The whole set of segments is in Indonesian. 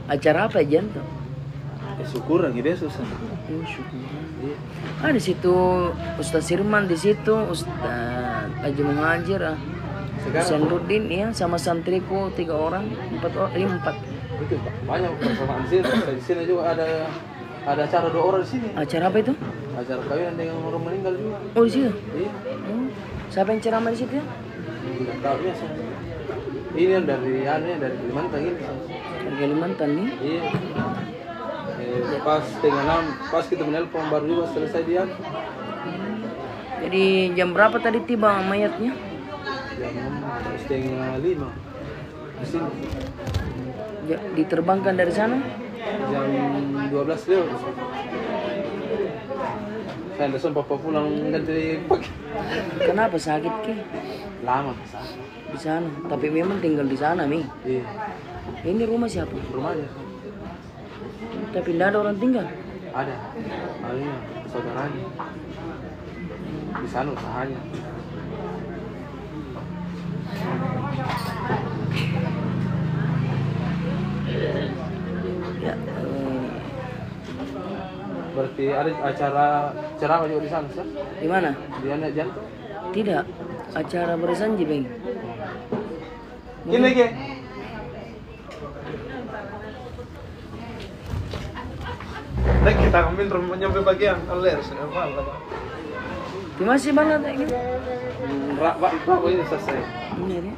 Acara apa ya Janto? Syukuran gitu ya susah. Oh, syukuran. Ah di situ Ustaz Sirman, di situ Ustaz Haji Muhajir, Ustaz Nurdin ya, sama santriku 3 orang, 4. Itu banyak persamaan di sini. Di sini juga ada acara 2 orang di sini. Acara apa itu? Acara kawinan dengan orang meninggal juga. Oh di situ. Iya. Siapa yang ceramah di situ ya? Tidak tahu ya. Ini yang dari Kalimantan ini. Dari Kalimantan nih. Iya. Pas setengah 6, pas kita menelpon baru juga selesai dia. Jadi jam berapa tadi tiba mayatnya? Jam 4:30 di sini. Ya, diterbangkan dari sana? Jam 12 lewat. Saya langsung papa pulang ganti pagi. Kenapa sakit ke? Lama ke sana. Di sana, tapi memang tinggal di sana Mi. Iya. Ini rumah siapa? Rumahnya. Tapi tidak ada orang tinggal. Ada. Ada saudaranya. Di sana usahanya. Ya. Berarti ada acara ceramah juga di sana, Sir? Di mana? Di Anak Jantung? Tidak. Acara bersanji, Bang. Ini lagi. Baik, kita ambil nyampe bagian aler, apa? Masih banget ini. Pak ini selesai. Ini dia.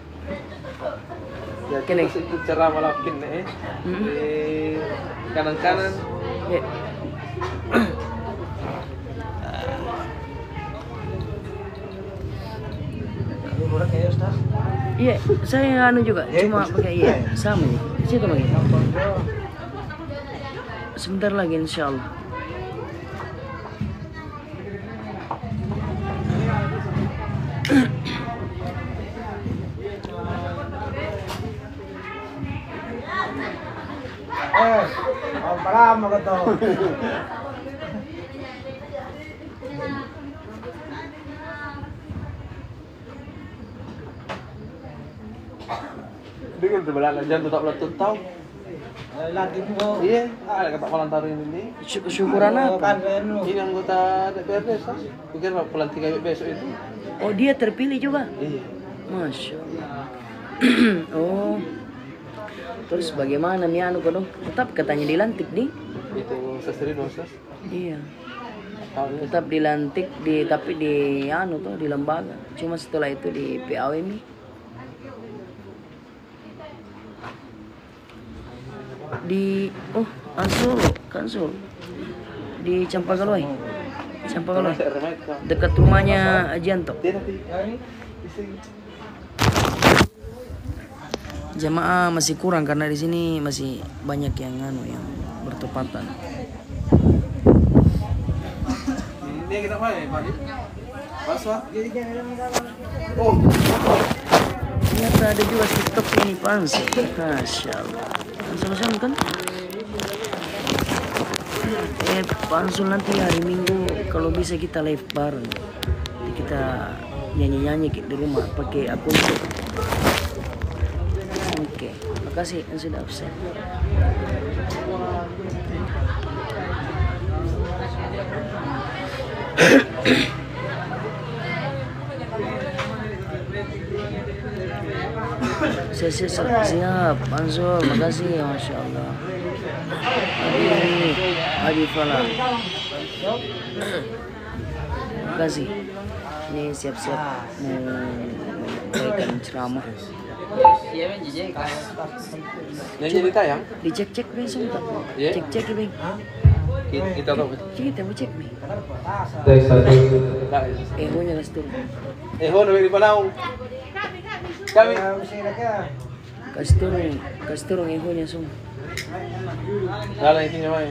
Ya, kita ikut ceramah lakin nih. Di kanan-kanan. Ya. Iya, saya anu juga, cuma pakai iya, sama nih. Di situ lagi. Sebentar lagi insya Allah. Lama kata. Dengan terbalik jangan tak belatut tahu. Lagi po. Iya, ada kata pelantarin ini. Syukuran apa? Ini anggota DPRD, Sas. Pikir pelantikan besok itu. Oh, dia terpilih juga? Iya. Masya Allah. Oh. Terus bagaimana nih anu kono? Tetap katanya dilantik nih? Itu seseri Sas. Iya. Tetap dilantik tapi di anu tuh di lembaga. Cuma setelah itu di PAW nih. Di Kansul di Campagaloy dekat rumahnya Ajianto. Jamaah masih kurang karena di sini masih banyak yang bertepatan. Ini kenapa ya, Pak? Paswa? Oh. Ternyata ada juga TikTok ini Pansu. Masya Allah. Pansul kan? Pansul nanti hari Minggu kalau bisa kita live bareng. Jadi kita nyanyi-nyanyi di rumah pakai akun. Oke, makasih yang sudah absen. Siap, Pansul, makasih, Masya Allah. Adi Fala. kasih. Ini siap-siap mau memberikan ceramah. Yang jadi tayang? Dicek-cek Bang sebentar. Iya. Cek-cek ya Bang. Kita tahu. Kita mau cek nih. Tek satu. Ehonya las turun. Ho nabi di Panau. Kami. Kasih turun ehonya semua. Dalam isinya mana?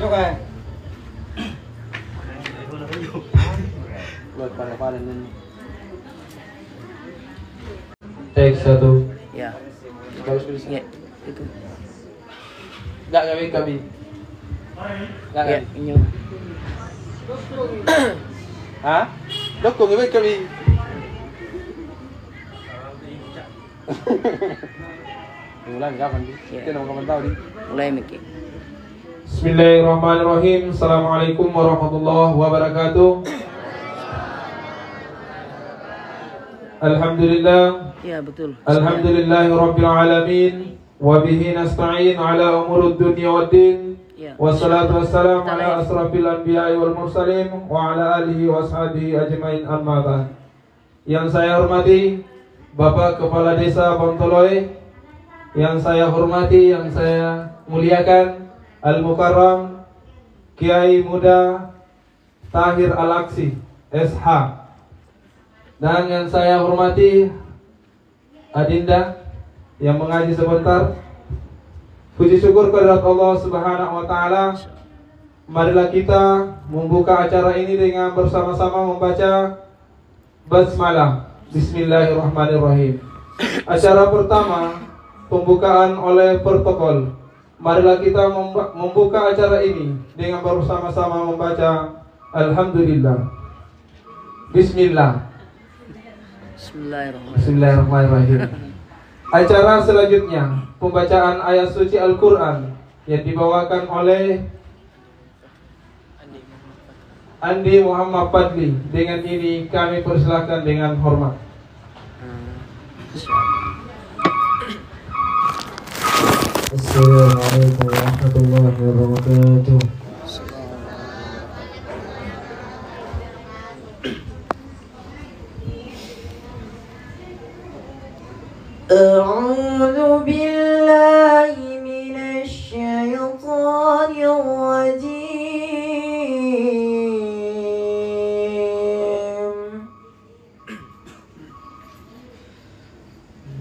Juga. Buat panen ini. Tek satu. Ya, Bagus bisa. ya itu. Enggak kami. Enggak Ya, kami. ini. Hah? Dokong kami. Ulang kapan di? Ya. Kita mau tahu di. Mulai mikir. Bismillahirrahmanirrahim. Assalamualaikum warahmatullahi wabarakatuh. Alhamdulillah. Ya, betul. Alhamdulillahirabbil alamin wa bihi nasta'in ala umurud dunya waddin. Ya. Wassalatu wassalamu ala asrafil anbiya'i wal mursalin wa ala alihi wa ashabihi ajmain amma ba'd. Yang saya hormati Bapak Kepala Desa Bontoloy, yang saya hormati, yang saya muliakan Al-Mukarram Kiai Muda Tahir Al-Aksi SH, dan yang saya hormati Adinda yang mengaji sebentar. Puji syukur kehadirat Allah Subhanahu wa taala. Marilah kita membuka acara ini dengan bersama-sama membaca basmalah. Bismillahirrahmanirrahim. Acara pertama pembukaan oleh protokol. Marilah kita membuka acara ini dengan bersama-sama membaca Alhamdulillah. Bismillah. Bismillahirrahmanirrahim. Bismillahirrahmanirrahim. Acara selanjutnya pembacaan ayat suci Al-Quran yang dibawakan oleh Andi Muhammad Fadli. Dengan ini kami persilahkan dengan hormat. Assalamualaikum warahmatullahi wabarakatuh. أعوذ بالله من الشيطان الرجيم.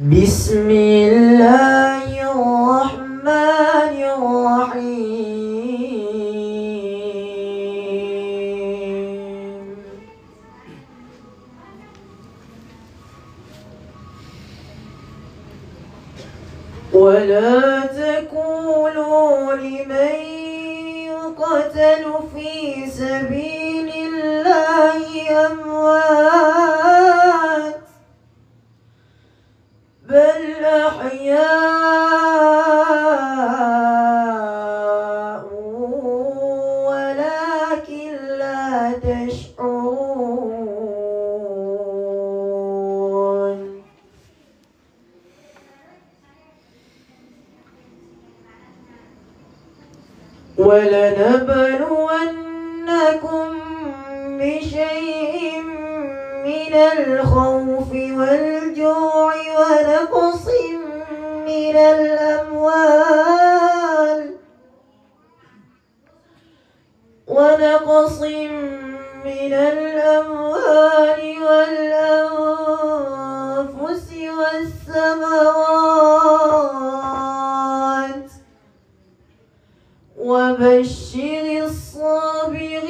بسم الله الرحمن الرحيم. ولا تقولوا لمن يقتل في سبيل الله أموات بل أحياء ولكن لا تشعرون. ولنبلونكم بشيء من الخوف والجوع ونقص من الأموال والأنفس والثمرات وبشر الصابرين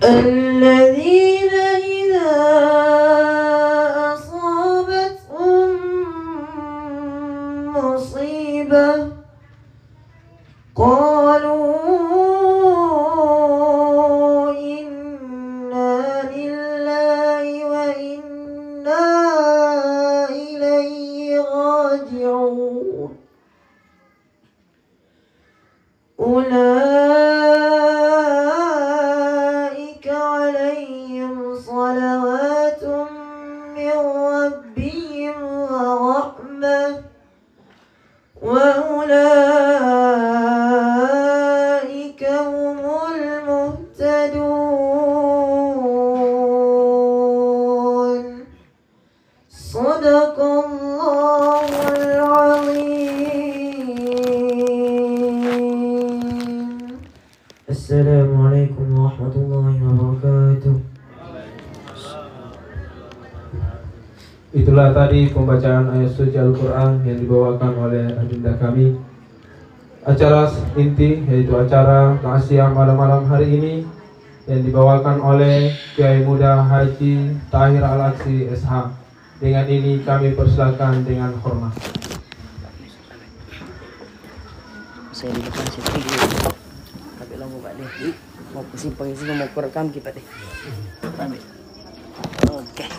الذين إذا أصابتهم مصيبة قالوا إنا لله وإنا إليه راجعون. أولئك عليهم صلوات من ربهم ورحمة Assalamualaikum warahmatullahi wabarakatuh. Itulah tadi pembacaan ayat suci Al-Quran yang dibawakan oleh adinda kami. Acara inti yaitu acara takziah pada malam hari ini yang dibawakan oleh Kiai Muda Haji Tahir Al-Aksi SH. Dengan ini kami persilakan dengan hormat. Saya di depan situ tapi lo mau deh mau kesimpang isi mau kerekam kita deh. Oke.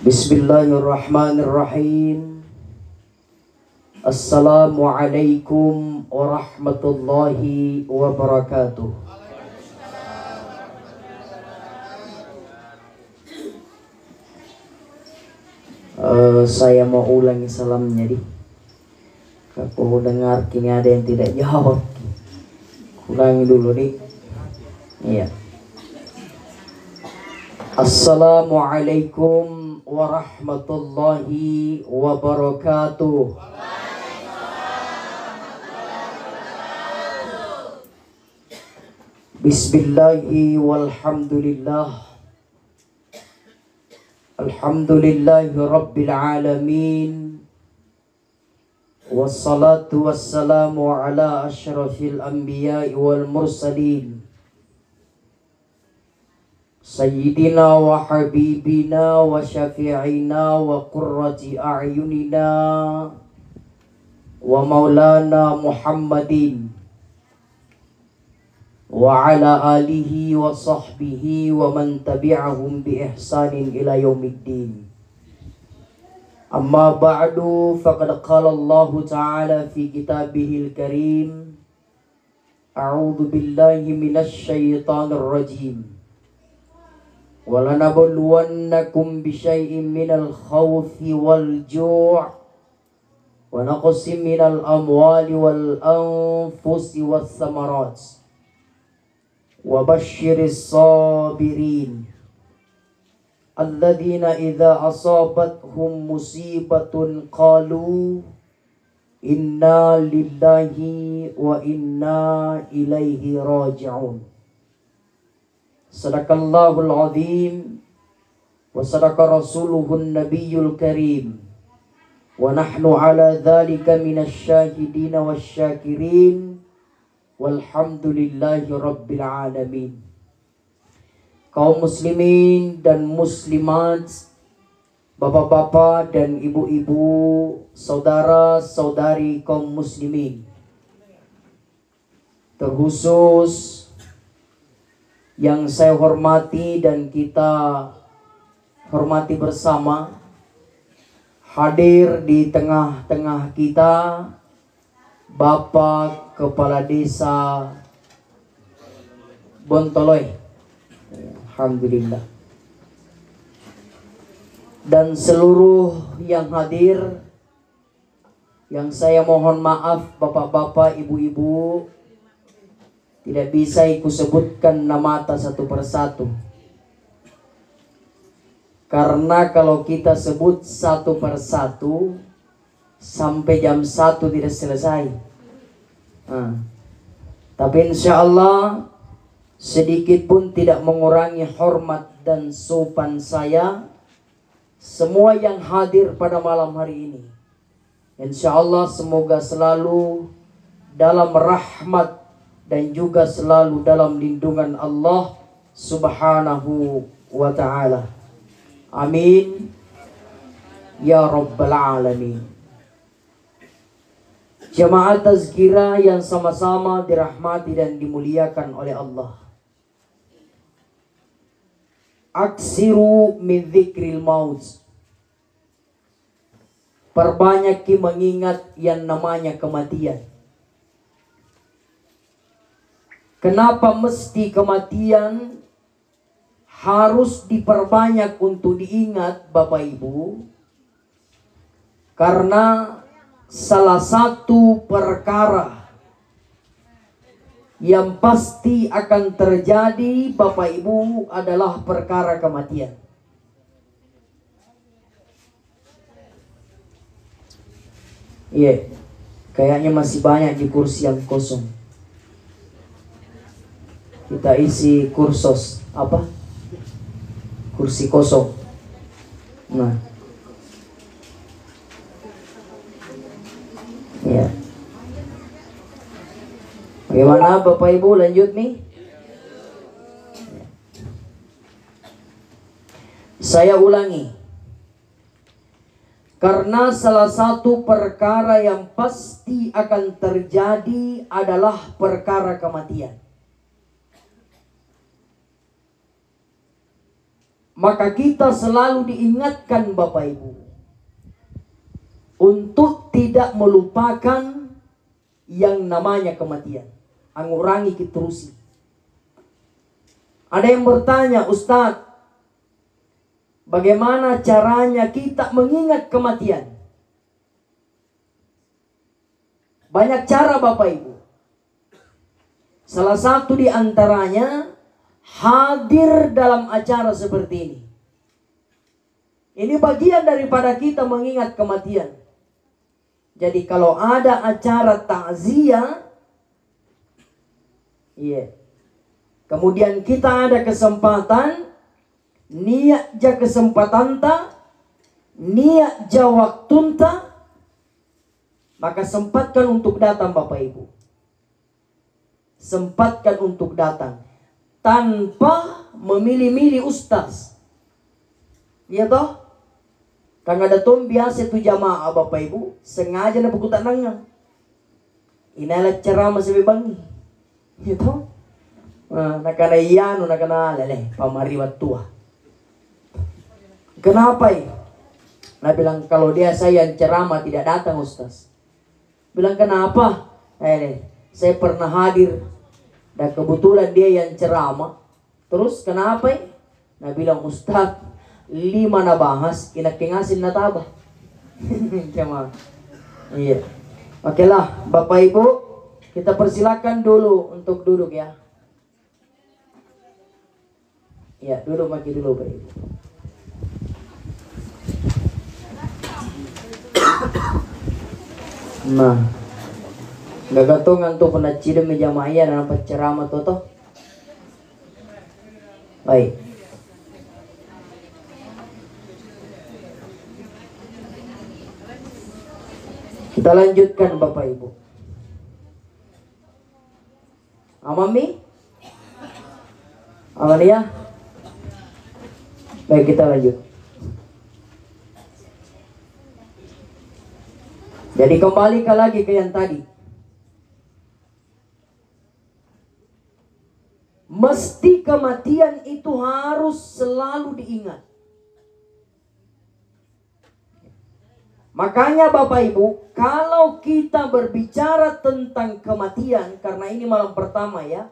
Bismillahirrahmanirrahim. Assalamualaikum warahmatullahi wabarakatuh. Saya mau ulangi salamnya di. Aku dengar kini ada yang tidak jawab. Ulangi dulu nih. Iya. Assalamualaikum warahmatullahi wabarakatuh. Bismillahi walhamdulillah. Alhamdulillahi rabbil alamin. Wassalatu wassalamu ala asyrafil anbiya'i wal mursalin. Sayyidina wa habibina wa syafi'ina wa qurrati a'yunina wa maulana Muhammadin wa ala alihi wa sahbihi wa man tabi'ahum bi ihsanin ila yaumiddin. Amma ba'du, faqad qala Allah ta'ala fi kitabihil karim, a'udzu billahi minasy syaithanir rajim. وَلَنَبْلُوَنَّكُمْ بِشَيْءٍ مِّنَ الْخَوْفِ وَالْجُوعِ وَنَقْصٍ مِّنَ الْأَمْوَالِ وَالْأَنفُسِ وَالثَّمَرَاتِ وَبَشِّرِ الصَّابِرِينَ الَّذِينَ إِذَا أَصَابَتْهُمْ مُصِيبَةٌ قَالُوا إِنَّا لِلَّهِ وَإِنَّا إِلَيْهِ رَاجِعُونَ. Sadaqallahul azim wa sadaqa rasuluhun nabiyul karim wa nahnu ala dhalika minasy syahidin wasyakirin walhamdulillahi rabbil alamin. Kaum muslimin dan muslimat, bapak-bapak dan ibu-ibu, saudara-saudari kaum muslimin, terkhusus yang saya hormati dan kita hormati bersama, hadir di tengah-tengah kita Bapak Kepala Desa Bontoloy, alhamdulillah, dan seluruh yang hadir, yang saya mohon maaf bapak-bapak, ibu-ibu, tidak bisa aku sebutkan nama satu persatu. Karena kalau kita sebut satu persatu sampai jam 1 tidak selesai. Tapi insya Allah sedikit pun tidak mengurangi hormat dan sopan saya semua yang hadir pada malam hari ini. Insya Allah semoga selalu dalam rahmat dan juga selalu dalam lindungan Allah Subhanahu wa ta'ala. Amin ya rabbal alamin. Jamaah tazkirah yang sama-sama dirahmati dan dimuliakan oleh Allah, aksiru min dzikril maut. Perbanyak mengingat yang namanya kematian. Kenapa mesti kematian harus diperbanyak untuk diingat Bapak Ibu? Karena salah satu perkara yang pasti akan terjadi Bapak Ibu adalah perkara kematian. Iya, kayaknya masih banyak di kursi yang kosong. Kita isi kursus apa? Kursi kosong. Nah, ya. Bagaimana Bapak Ibu, lanjut nih? Saya ulangi. Karena salah satu perkara yang pasti akan terjadi adalah perkara kematian. Maka kita selalu diingatkan Bapak Ibu untuk tidak melupakan yang namanya kematian. Angurangi kiterusi. Ada yang bertanya, Ustadz, bagaimana caranya kita mengingat kematian? Banyak cara Bapak Ibu. Salah satu di antaranya hadir dalam acara seperti ini. Ini bagian daripada kita mengingat kematian. Jadi kalau ada acara takziah, kemudian kita ada kesempatan, niat ja kesempatan ta, niat ja waktu ta, maka sempatkan untuk datang Bapak Ibu. Sempatkan untuk datang. Tanpa memilih-milih ustaz. Iya toh? Kang ada tom biasa tu jamaah Bapak Ibu, sengaja na pagkutan nangang. Inalat ceramah sa bebangi. Iya toh? Nakana iyano, nakana lele, pamariwat tua. Kenapa ya? Nah bilang kalau dia saya yang ceramah tidak datang ustaz. Bilang kenapa? Saya pernah hadir dan kebetulan dia yang ceramah. Terus kenapa ya? Nah bilang ustaz 5 na bahas, kinakingasin na taba. Iya. Okelah Bapak Ibu, kita persilakan dulu untuk duduk ya. Ya duduk maki dulu Bapak Ibu. Nah, gagatungan tuh pernah cidem meja maya dan apa ceramah toto. Baik. Kita lanjutkan Bapak Ibu. Amami? Amalia? Baik, kita lanjut. Jadi kembali lagi ke yang tadi. Mesti kematian itu harus selalu diingat. Makanya Bapak Ibu, kalau kita berbicara tentang kematian, karena ini malam pertama ya.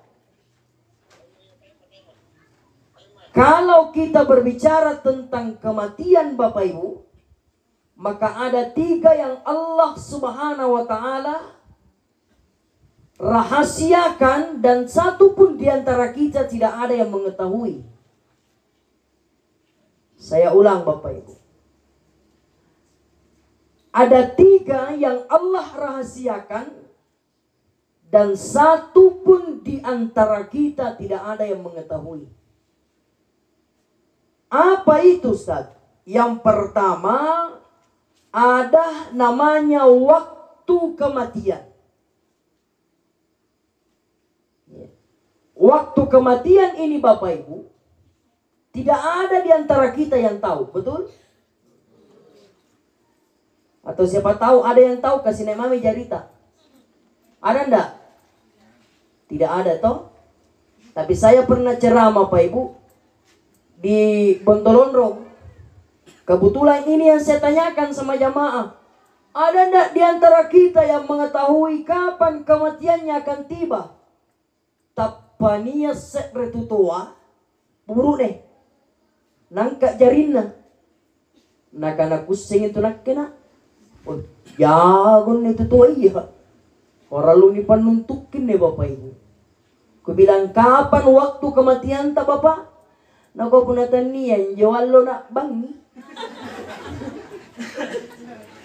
Kalau kita berbicara tentang kematian Bapak Ibu, maka ada 3 yang Allah Subhanahu wa ta'ala rahasiakan dan satu pun di antara kita tidak ada yang mengetahui. Saya ulang Bapak Ibu. Ada 3 yang Allah rahasiakan dan satu pun di antara kita tidak ada yang mengetahui. Apa itu Ustaz? Yang pertama ada namanya waktu kematian. Waktu kematian ini Bapak Ibu tidak ada di antara kita yang tahu, betul? Atau siapa tahu ada yang tahu kasih nek mami jarita? Ada enggak? Tidak ada toh? Tapi saya pernah ceramah Pak Ibu di Bontolondro. Kebetulan ini yang saya tanyakan sama jamaah. Ada enggak di antara kita yang mengetahui kapan kematiannya akan tiba? Tapania sekretutua buru deh. Nangka jarinna. Nakana kusing itu nak kena. Oh, jagon itu tuh iya. Orang lu ni penuntukin nih Bapak Ibu. Ku bilang kapan waktu kematian tak Bapak? Nah kau punya tanian jual lo nak bangi.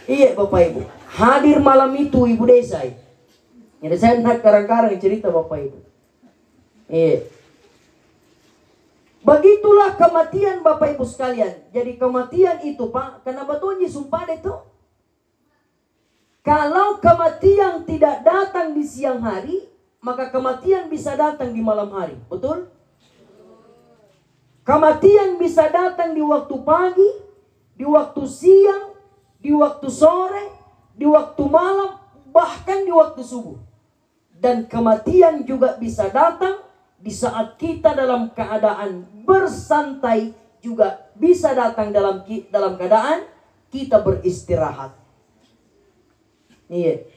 Iya Bapak Ibu. Hadir malam itu Ibu Desa. Jadi saya nak karang-karang cerita Bapak Ibu. Iya. Begitulah kematian Bapak Ibu sekalian. Jadi kematian itu Pak, kenapa tuh sumpah itu? Kalau kematian tidak datang di siang hari, maka kematian bisa datang di malam hari. Betul? Kematian bisa datang di waktu pagi, di waktu siang, di waktu sore, di waktu malam, bahkan di waktu subuh. Dan kematian juga bisa datang di saat kita dalam keadaan bersantai, juga bisa datang dalam keadaan kita beristirahat. Iya.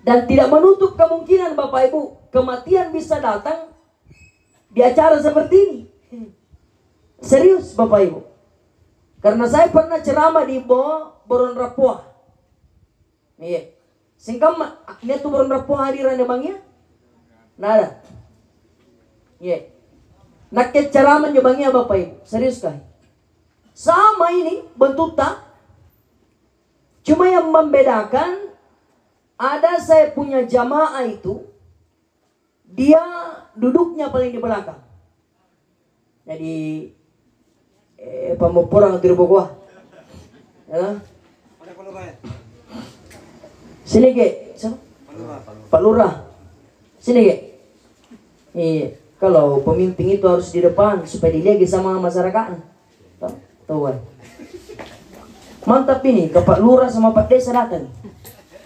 Dan tidak menutup kemungkinan Bapak Ibu, kematian bisa datang di acara seperti ini. Serius Bapak Ibu. Karena saya pernah ceramah di Boron Rapua. Iya. Singkam dia tuh Boron Rapua hadiran ya Bang ya? Nada. Iya. Nak ceramah ya Bang ya Bapak Ibu. Serius kah? Sama ini bentuk tak. Cuma yang membedakan, ada saya punya jamaah itu, dia duduknya paling di belakang. Jadi pemupurang tiru gua. Ya. Sini Ge, siapa? Pak Lurah. Sini Ge. Iya, kalau pemimpin itu harus di depan supaya dilihat sama masyarakat. Tahu kan? Mantap ini, ke Pak Lurah sama Pak Desa datang.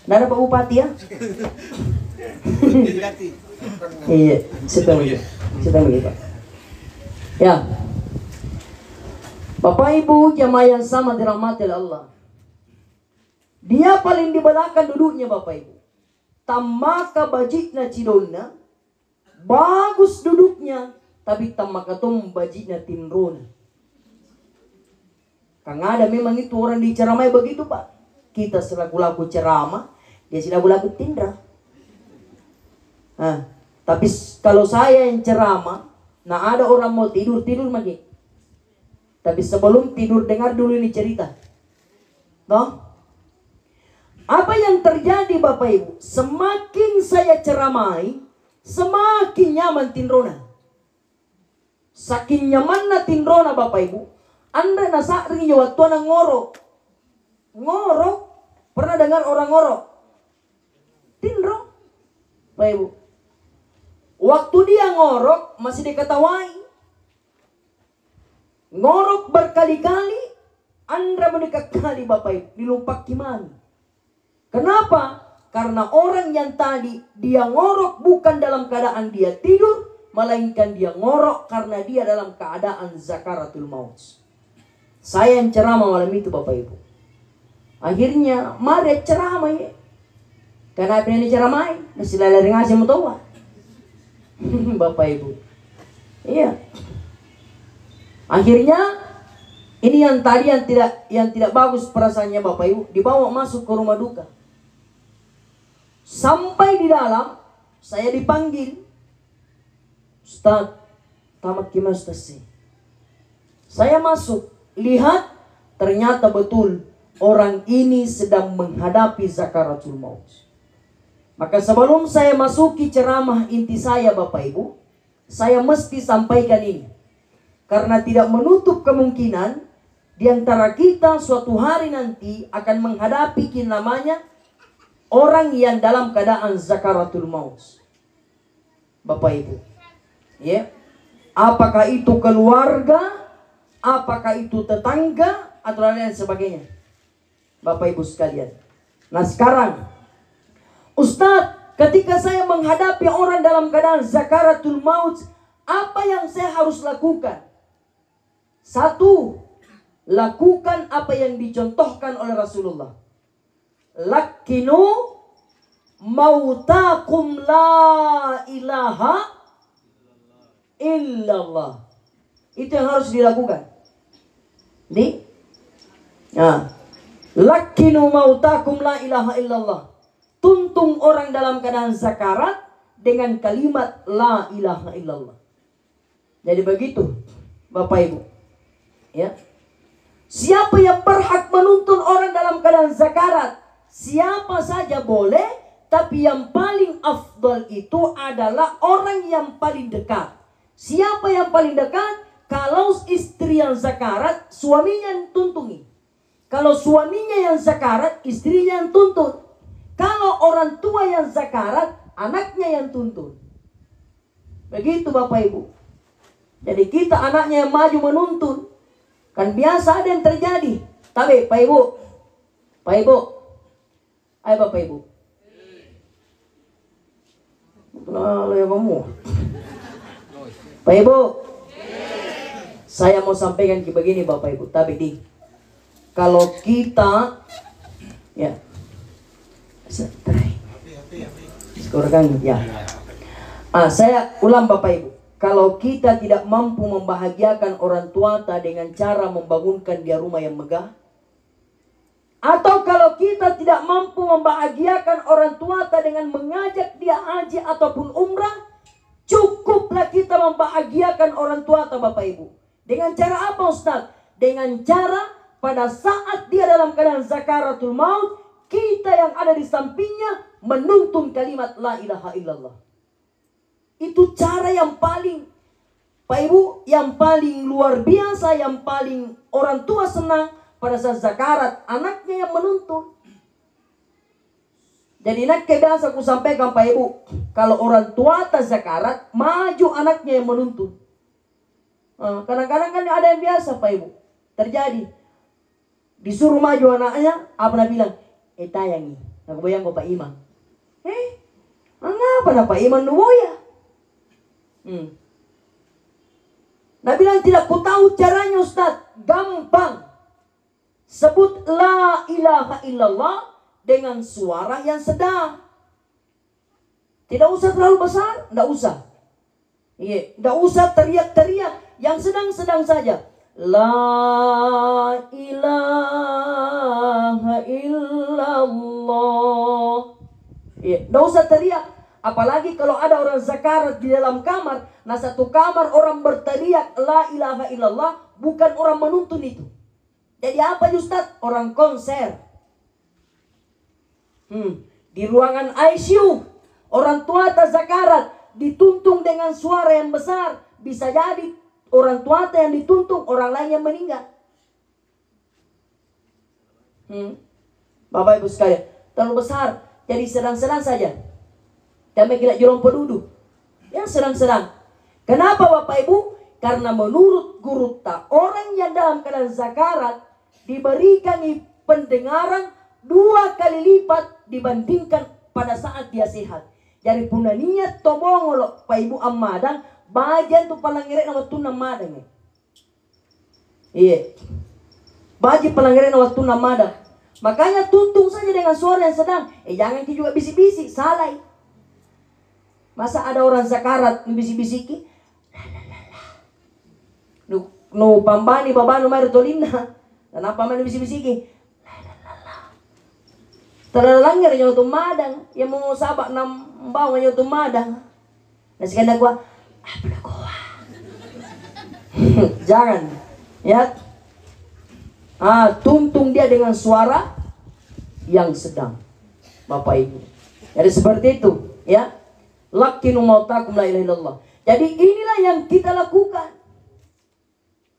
Nggak ada Pak Bupati ya? Iya, kita begitu. Ya, Bapak Ibu jamaah yang sama dirahmati Allah. Dia paling di belakang duduknya Bapak Ibu. Tamaka bajikna cidonna, bagus duduknya, tapi tamaka tom bajikna timrona. Kang ada memang itu orang diceramai begitu Pak. Kita selaku laku ceramah, dia selaku laku tindra. Nah, tapi kalau saya yang ceramah, nah ada orang mau tidur lagi. Tapi sebelum tidur dengar dulu ini cerita. Toh? Apa yang terjadi Bapak Ibu? Semakin saya ceramai, semakin nyaman tindrona. Saking nyamannya tindrona Bapak Ibu. Anda nasa ring waktu anak ngorok. Ngorok. Pernah dengar orang ngorok? Tindro. Bapak Ibu. Waktu dia ngorok masih diketawai. Ngorok berkali-kali. Anda mendekat kali Bapak Ibu. Dilumpak gimana? Kenapa? Karena orang yang tadi dia ngorok bukan dalam keadaan dia tidur. Melainkan dia ngorok karena dia dalam keadaan zakaratul maut. Saya yang ceramah malam itu Bapak Ibu. Akhirnya mari ceramah ya. Karena apa yang diceramai? Masih lalari ngasih mutawa. Bapak Ibu. Iya. Akhirnya ini yang tadi yang tidak bagus perasaannya Bapak Ibu, dibawa masuk ke rumah duka. Sampai di dalam saya dipanggil. Ustaz, tamat kimastasi. Saya masuk, lihat ternyata betul orang ini sedang menghadapi zakaratul maut. Maka sebelum saya masuki ceramah inti saya Bapak Ibu, saya mesti sampaikan ini. Karena tidak menutup kemungkinan di antara kita suatu hari nanti akan menghadapi namanya orang yang dalam keadaan zakaratul maut. Bapak Ibu. Ya. Apakah itu keluarga, apakah itu tetangga atau lain sebagainya. Bapak Ibu sekalian. Nah sekarang Ustadz, ketika saya menghadapi orang dalam keadaan zakaratul maut, apa yang saya harus lakukan? Satu, lakukan apa yang dicontohkan oleh Rasulullah. Lakinu mautakum la ilaha illallah. Itu yang harus dilakukan. Nah, Lakinu mautakum la ilaha illallah. Tuntung orang dalam keadaan sakarat dengan kalimat la ilaha illallah. Jadi begitu Bapak Ibu. Ya. Siapa yang berhak menuntun orang dalam keadaan sakarat? Siapa saja boleh, tapi yang paling afdal itu adalah orang yang paling dekat. Siapa yang paling dekat? Kalau istri yang sakarat, suaminya yang tuntungi. Kalau suaminya yang sakarat, istrinya yang tuntun. Kalau orang tua yang sakarat, anaknya yang tuntun. Begitu Bapak Ibu. Jadi kita anaknya yang maju menuntun. Kan biasa ada yang terjadi. Tapi Pak Ibu, ayo Bapak Ibu. Kenapa ya kamu? Pak Ibu, saya mau sampaikan begini Bapak Ibu. Tapi kalau kita ya sekarang ya. Saya ulang Bapak Ibu. Kalau kita tidak mampu membahagiakan orang tua dengan cara membangunkan dia rumah yang megah, atau kalau kita tidak mampu membahagiakan orang tua dengan mengajak dia haji ataupun umrah, cukuplah kita membahagiakan orang tua Bapak Ibu. Dengan cara apa Ustaz? Dengan cara pada saat dia dalam keadaan sakaratul maut, kita yang ada di sampingnya menuntun kalimat la ilaha illallah. Itu cara yang paling, Pak Ibu, yang paling luar biasa, yang paling orang tua senang pada saat zakarat, anaknya yang menuntun. Jadi nak biasa aku sampaikan Pak Ibu, kalau orang tua tak zakarat, maju anaknya yang menuntun. Kadang-kadang kan ada yang biasa Pak Ibu, terjadi. Disuruh maju anaknya, apa nak bilang? Tayangi, aku bayang Pak Imam. Ngapa nak Pak Imam nuboya? Nah bilang tidak ku tahu caranya Ustaz. Gampang. Sebut la ilaha illallah dengan suara yang sedang. Tidak usah terlalu besar, tidak usah. Iya, tidak usah teriak-teriak, yang sedang-sedang saja. La ilaha illallah. Iya, tidak usah teriak. Apalagi kalau ada orang zakarat di dalam kamar. Nah satu kamar orang berteriak la ilaha illallah, bukan orang menuntun itu. Jadi apa Ustaz? Orang konser. Di ruangan ICU, orang tua tak zakarat dituntun dengan suara yang besar. Bisa jadi orang tua yang dituntun, orang lain yang meninggal. Bapak Ibu sekalian, terlalu besar. Jadi sedang-sedang saja. Kami kira jorong penduduk. Ya sedang-sedang. Kenapa Bapak Ibu? Karena menurut guru tak, orang yang dalam keadaan zakarat diberikan pendengaran 2 kali lipat dibandingkan pada saat dia sehat. Jadi punaninya tobong lo Pak Ibu amadang, bagian tu palangiret na waktu namadang. Iya. Bagi palangiret na waktu namadang. Makanya tuntung saja dengan suara yang sedang. Jangan kita juga bisik-bisik, salah. Masa ada orang zakarat bisik-bisiki? No pambani babano maritolina. Kenapa main bisik-bisiki? Terlanggar nyo tumadang, yang mau sabak nam bawa nyo tumadang. Nasi kena gua, apa nak gua? Jangan, ya. Tuntung dia dengan suara yang sedang, Bapak Ibu. Jadi seperti itu, ya. Lakinu mautakum la ilaha illallah. Jadi inilah yang kita lakukan.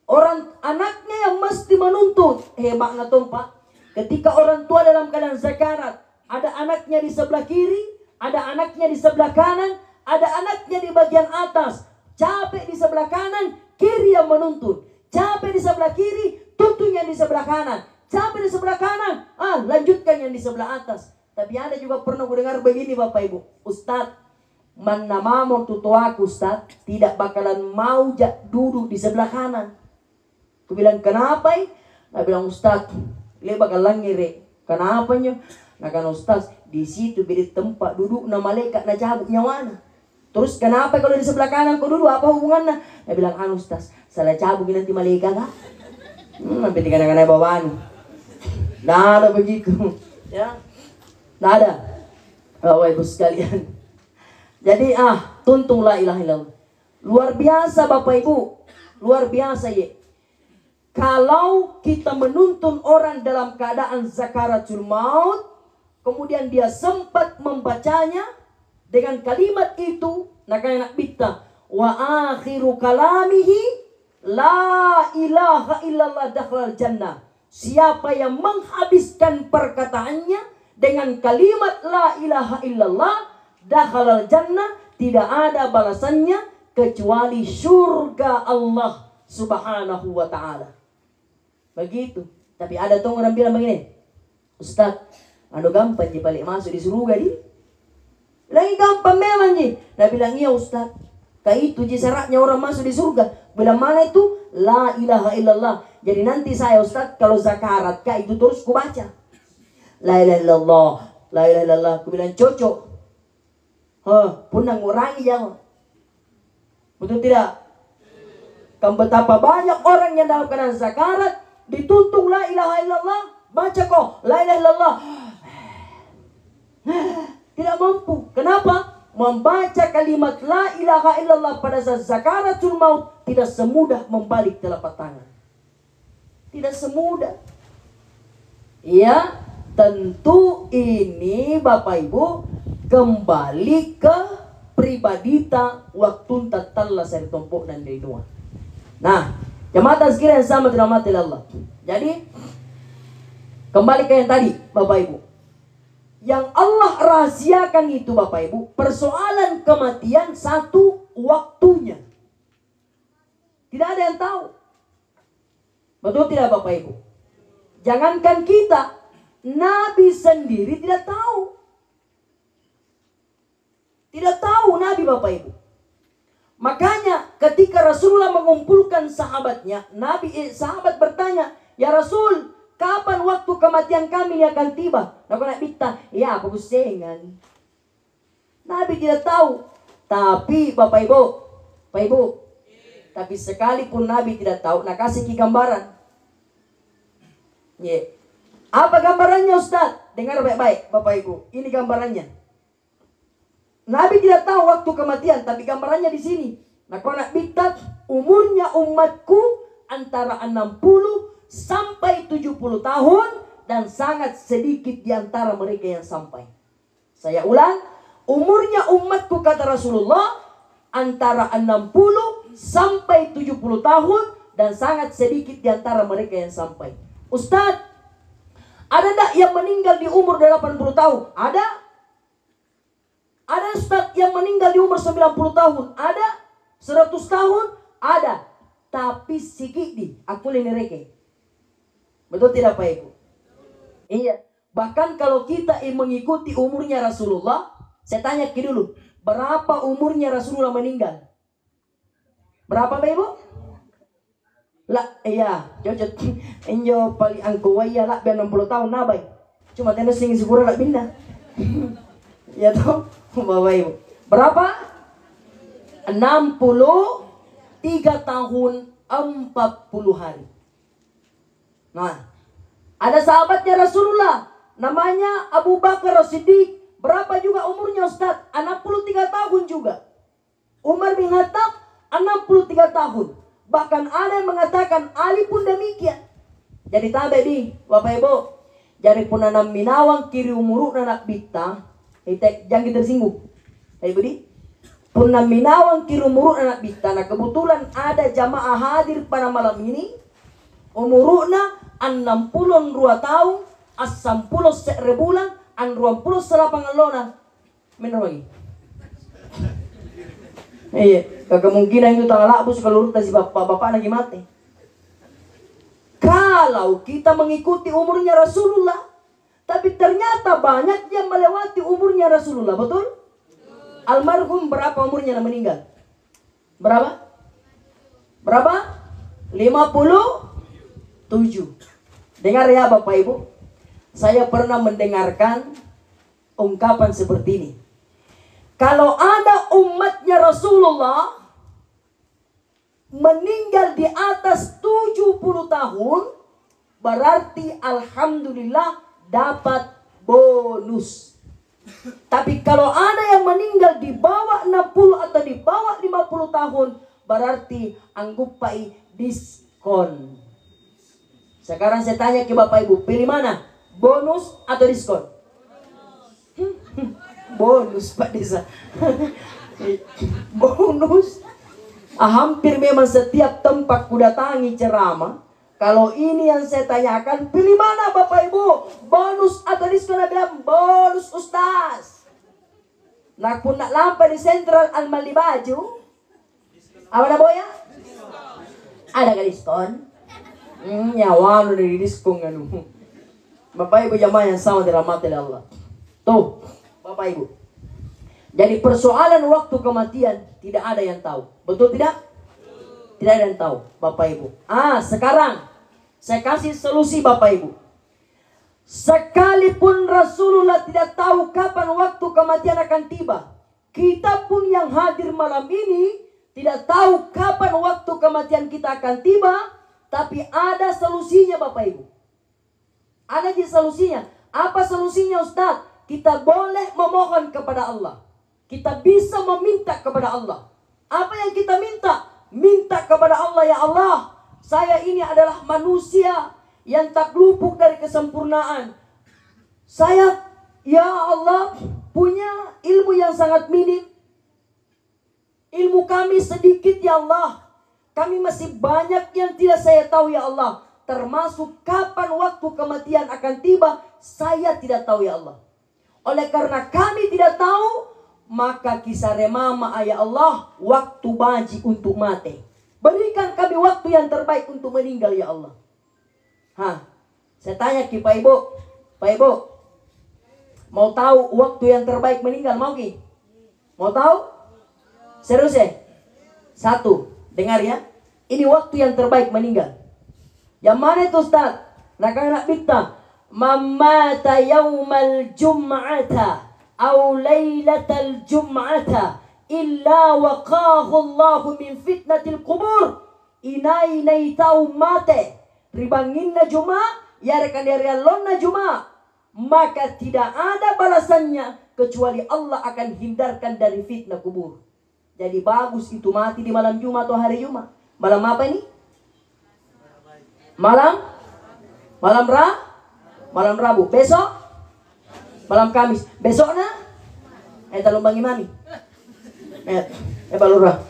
Orang anaknya yang mesti menuntut. Hebat na Pak. Ketika orang tua dalam keadaan zakarat, ada anaknya di sebelah kiri, ada anaknya di sebelah kanan, ada anaknya di bagian atas. Capek di sebelah kanan, kiri yang menuntut. Capek di sebelah kiri, tuntun yang di sebelah kanan. Capek di sebelah kanan, lanjutkan yang di sebelah atas. Tapi ada juga pernah mendengar begini Bapak Ibu. Ustadz, mana mau tutuaku Ustaz, tidak bakalan mau duduk di sebelah kanan. Aku bilang kenapa? Dia bilang Ustaz, dia bakal langire. Kenapa nyo? Nah kan Ustaz, di situ beri tempat duduk na malaikat na cabut nyawana. Terus kenapa kalau di sebelah kanan kau duduk? Apa hubungannya? Dia bilang Ustaz, salah cabut nanti malaikat lah. Nanti kadang-kadang bawaan. Nah, ada begitu. Ya. Nah, ada. Bapak Ibu sekalian. Jadi tuntung la ilaha illallah. Luar biasa Bapak Ibu. Luar biasa ya. Kalau kita menuntun orang dalam keadaan zakaratul maut, kemudian dia sempat membacanya dengan kalimat itu, nak bitta wa akhiru kalamihi la ilaha illallah dakhalal jannah. Siapa yang menghabiskan perkataannya dengan kalimat la ilaha illallah dakhalal jannah, tidak ada balasannya kecuali surga Allah Subhanahu wa ta'ala. Begitu. Tapi ada tuh orang bilang begini, Ustaz, gampang je balik masuk di surga di. Lagi gampang memang je. Dia bilang, iya Ustaz, kayak itu je syaratnya orang masuk di surga. Bilang mana itu? La ilaha illallah. Jadi nanti saya Ustaz, kalau zakarat kayak itu terus ku baca. La ilaha illallah, la ilaha illallah. Ku bilang cocok. Punang ngurangi jawab. Betul tidak? Kan betapa banyak orang yang dalam keadaan zakarat dituntun la ilaha illallah, baca kok la ilaha illallah, tidak mampu. Kenapa? Membaca kalimat la ilaha illallah pada saat zakaratul maut tidak semudah membalik telapak tangan. Tidak semudah. Ya, tentu ini Bapak Ibu kembali ke pribadi ta waktu tatalla sari tompok dan dinua. Nah, jemaah sekalian sama dirahmati Allah. Jadi kembali ke yang tadi Bapak Ibu. Yang Allah rahasiakan itu Bapak Ibu, persoalan kematian satu waktunya. Tidak ada yang tahu. Betul tidak Bapak Ibu? Jangankan kita, Nabi sendiri tidak tahu. Tidak tahu Nabi Bapak Ibu. Makanya ketika Rasulullah mengumpulkan sahabatnya, sahabat bertanya, ya Rasul, kapan waktu kematian kami ini akan tiba? Nak bitta, ya bagus dengan. Nabi tidak tahu. Tapi Bapak Ibu, tapi sekalipun Nabi tidak tahu, nak kasih gambaran. Yeah. Apa gambarannya Ustaz? Dengar baik-baik Bapak Ibu. Ini gambarannya. Nabi tidak tahu waktu kematian, tapi gambarannya di sini. Nah, kalau nak bitat, umurnya umatku antara 60 sampai 70 tahun dan sangat sedikit di antara mereka yang sampai. Saya ulang, umurnya umatku kata Rasulullah antara 60 sampai 70 tahun dan sangat sedikit di antara mereka yang sampai. Ustaz, ada enggak yang meninggal di umur 80 tahun? Ada. Ada Ustaz yang meninggal di umur 90 tahun. Ada. 100 tahun. Ada. Tapi sikit aku reke. Betul tidak Pak Ibu? Iya. Bahkan kalau kita mengikuti umurnya Rasulullah, saya tanya dulu, berapa umurnya Rasulullah meninggal? Berapa Pak Ibu? Lah, iya, cocok. Enjo paling angkuwaya lah biar 60 tahun nabai. Cuma tenda sing segura lah pindah. Ya toh? Bapak Ibu. Berapa? 63 tahun 40 hari. Nah, ada sahabatnya Rasulullah namanya Abu Bakar As-Siddiq. Berapa juga umurnya Ustaz? 63 tahun juga. Umar bin Khattab 63 tahun. Bahkan ada yang mengatakan Ali pun demikian. Jadi tabe di Bapak Ibu. Jadi pun nanam minawang kiri umuruk nanak bita. Jangan tersinggung. Ibu di Punam minawang kirumuruk anak bita. Nah kebetulan ada jamaah hadir pada malam ini. Umurukna 62 tahun. Asam pulau serebulan. An 20 selapangan lona. Minum lagi. Iya. Kemungkinan itu tak labus kalau si bapak lagi mati. Kalau kita mengikuti umurnya Rasulullah. Tapi ternyata banyak yang melewati umurnya Rasulullah, betul? Almarhum berapa umurnya yang meninggal? Berapa? 57. Dengar ya Bapak Ibu. Saya pernah mendengarkan ungkapan seperti ini. Kalau ada umatnya Rasulullah meninggal di atas 70 tahun, berarti alhamdulillah dapat bonus. Tapi kalau ada yang meninggal di bawah 60 atau di bawah 50 tahun, berarti anggupai diskon. Sekarang saya tanya ke Bapak Ibu, pilih mana? Bonus atau diskon? Bonus Pak Desa. Bonus. Hampir memang setiap tempat kudatangi ceramah, kalau ini yang saya tanyakan, pilih mana Bapak Ibu? Bonus atau diskon? Dia bilang bonus Ustaz. Nak pun nak lampai di Sentral Almali Baju. Apa nak boya? Ada ke diskon? Nyawa nu dari diskon anu. Bapak Ibu jamaah yang sama dirahmati Allah. Tuh, Bapak Ibu. Jadi persoalan waktu kematian tidak ada yang tahu. Betul tidak? Tidak ada yang tahu, Bapak Ibu. Sekarang saya kasih solusi Bapak Ibu. Sekalipun Rasulullah tidak tahu kapan waktu kematian akan tiba, kita pun yang hadir malam ini tidak tahu kapan waktu kematian kita akan tiba, tapi ada solusinya Bapak Ibu. Ada di solusinya. Apa solusinya Ustaz? Kita boleh memohon kepada Allah. Kita bisa meminta kepada Allah. Apa yang kita minta? Minta kepada Allah, ya Allah, saya ini adalah manusia yang tak luput dari kesempurnaan. Saya, ya Allah, punya ilmu yang sangat minim. Ilmu kami sedikit, ya Allah. Kami masih banyak yang tidak saya tahu, ya Allah. Termasuk kapan waktu kematian akan tiba, saya tidak tahu, ya Allah. Oleh karena kami tidak tahu, maka kisah remama ya Allah, waktu baji untuk mati. Berikan kami waktu yang terbaik untuk meninggal, ya Allah. Saya tanya ke Pak Ibu. Pak Ibu, mau tahu waktu yang terbaik meninggal? Mau ki? Mau tahu? Serius ya? Satu, dengar ya. Ini waktu yang terbaik meninggal. Yang mana itu Ustaz? Nak bita. Mamata yaumal jum'ata أو ليلة الجمعة إلا وقاه الله من فتنة القبور. Inai tau mate ribanginna juma ya rekan lonna juma, maka tidak ada balasannya kecuali Allah akan hindarkan dari fitnah kubur. Jadi bagus itu mati di malam Jumat atau hari Jumat. Malam apa ini? Malam Rabu. Besok malam Kamis. Besoknya talumbangi mami. Balura.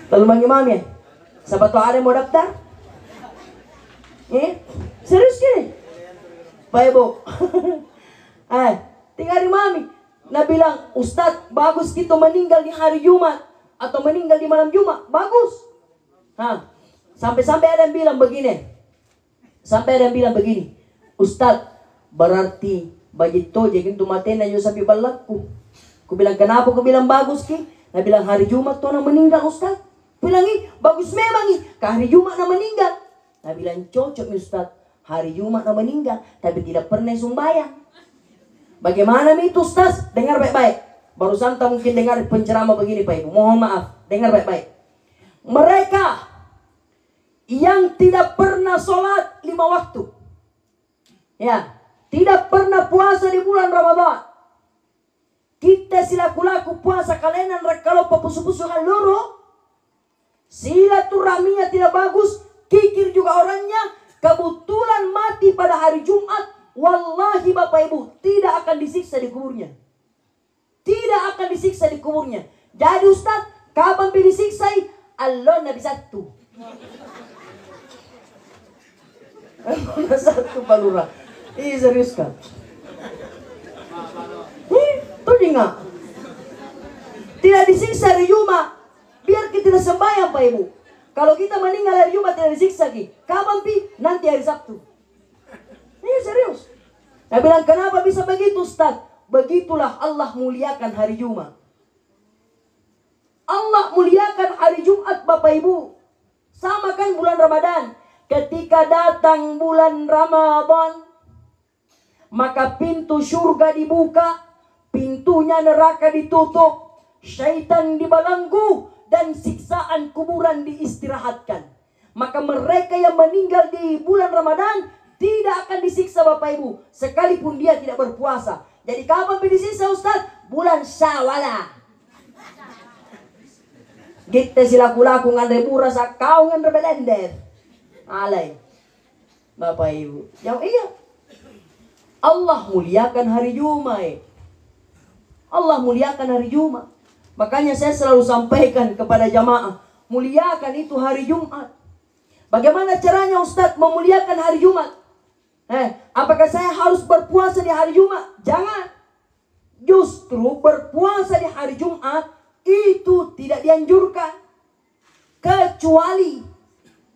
Talumbangi mami. Siapa tahu ada yang mau daftar? Serius gini? Pak Ibu. Tinggal di mami. Nah bilang, Ustaz, bagus kita meninggal di hari Jumat atau meninggal di malam Jumat. Bagus. Sampai-sampai ada yang bilang begini. Ustaz, berarti bagi toje gitu matena yo sabi balakku. Ku bilang kenapa? Ku bilang bagus ki. Nah bilang hari Jumat tuh anak meninggal Ustaz. Bilang bagus memang ke hari Jumat nak meninggal. Nah bilang cocok Ustaz. Hari Jumat nak meninggal tapi tidak pernah sembahyang. Bagaimana itu Ustaz? Dengar baik-baik. Barusan tak mungkin dengar penceramah begini Pak Ibu. Mohon maaf. Dengar baik-baik. Mereka yang tidak pernah sholat 5 waktu. Ya. Tidak pernah puasa di bulan Ramadan. Kita silaku-laku puasa kalian kalau papusu-pusu haluru. Silaturahminya tidak bagus. Kikir juga orangnya. Kebetulan mati pada hari Jumat. Wallahi Bapak Ibu, tidak akan disiksa di kuburnya. Tidak akan disiksa di kuburnya. Jadi Ustaz, kapan disiksai? Allah Nabi satu. Allah satu balura. Serius kan? Tuh dengar. Tidak disiksa hari Jumat. Biar kita tidak sembahyang Pak Ibu. Kalau kita meninggal hari Jumat tidak disiksa lagi. Kapan pi? Nanti hari Sabtu. Ini serius. Saya bilang kenapa bisa begitu Ustaz? Begitulah Allah muliakan hari Jumat. Allah muliakan hari Jumat Bapak Ibu. Sama kan bulan Ramadan. Ketika datang bulan Ramadan, maka pintu surga dibuka, pintunya neraka ditutup, syaitan dibelenggu, dan siksaan kuburan diistirahatkan. Maka mereka yang meninggal di bulan Ramadan tidak akan disiksa Bapak Ibu, sekalipun dia tidak berpuasa. Jadi kapan disiksa Ustaz? Bulan Syawal. Kita silaku-laku ngandre rasa kau ngandre belender. Alay. Bapak Ibu. Yang iya. Allah muliakan hari Jumat. Allah muliakan hari Jumat. Makanya saya selalu sampaikan kepada jamaah, muliakan itu hari Jumat. Bagaimana caranya Ustaz memuliakan hari Jumat? Apakah saya harus berpuasa di hari Jumat? Jangan. Justru berpuasa di hari Jumat itu tidak dianjurkan.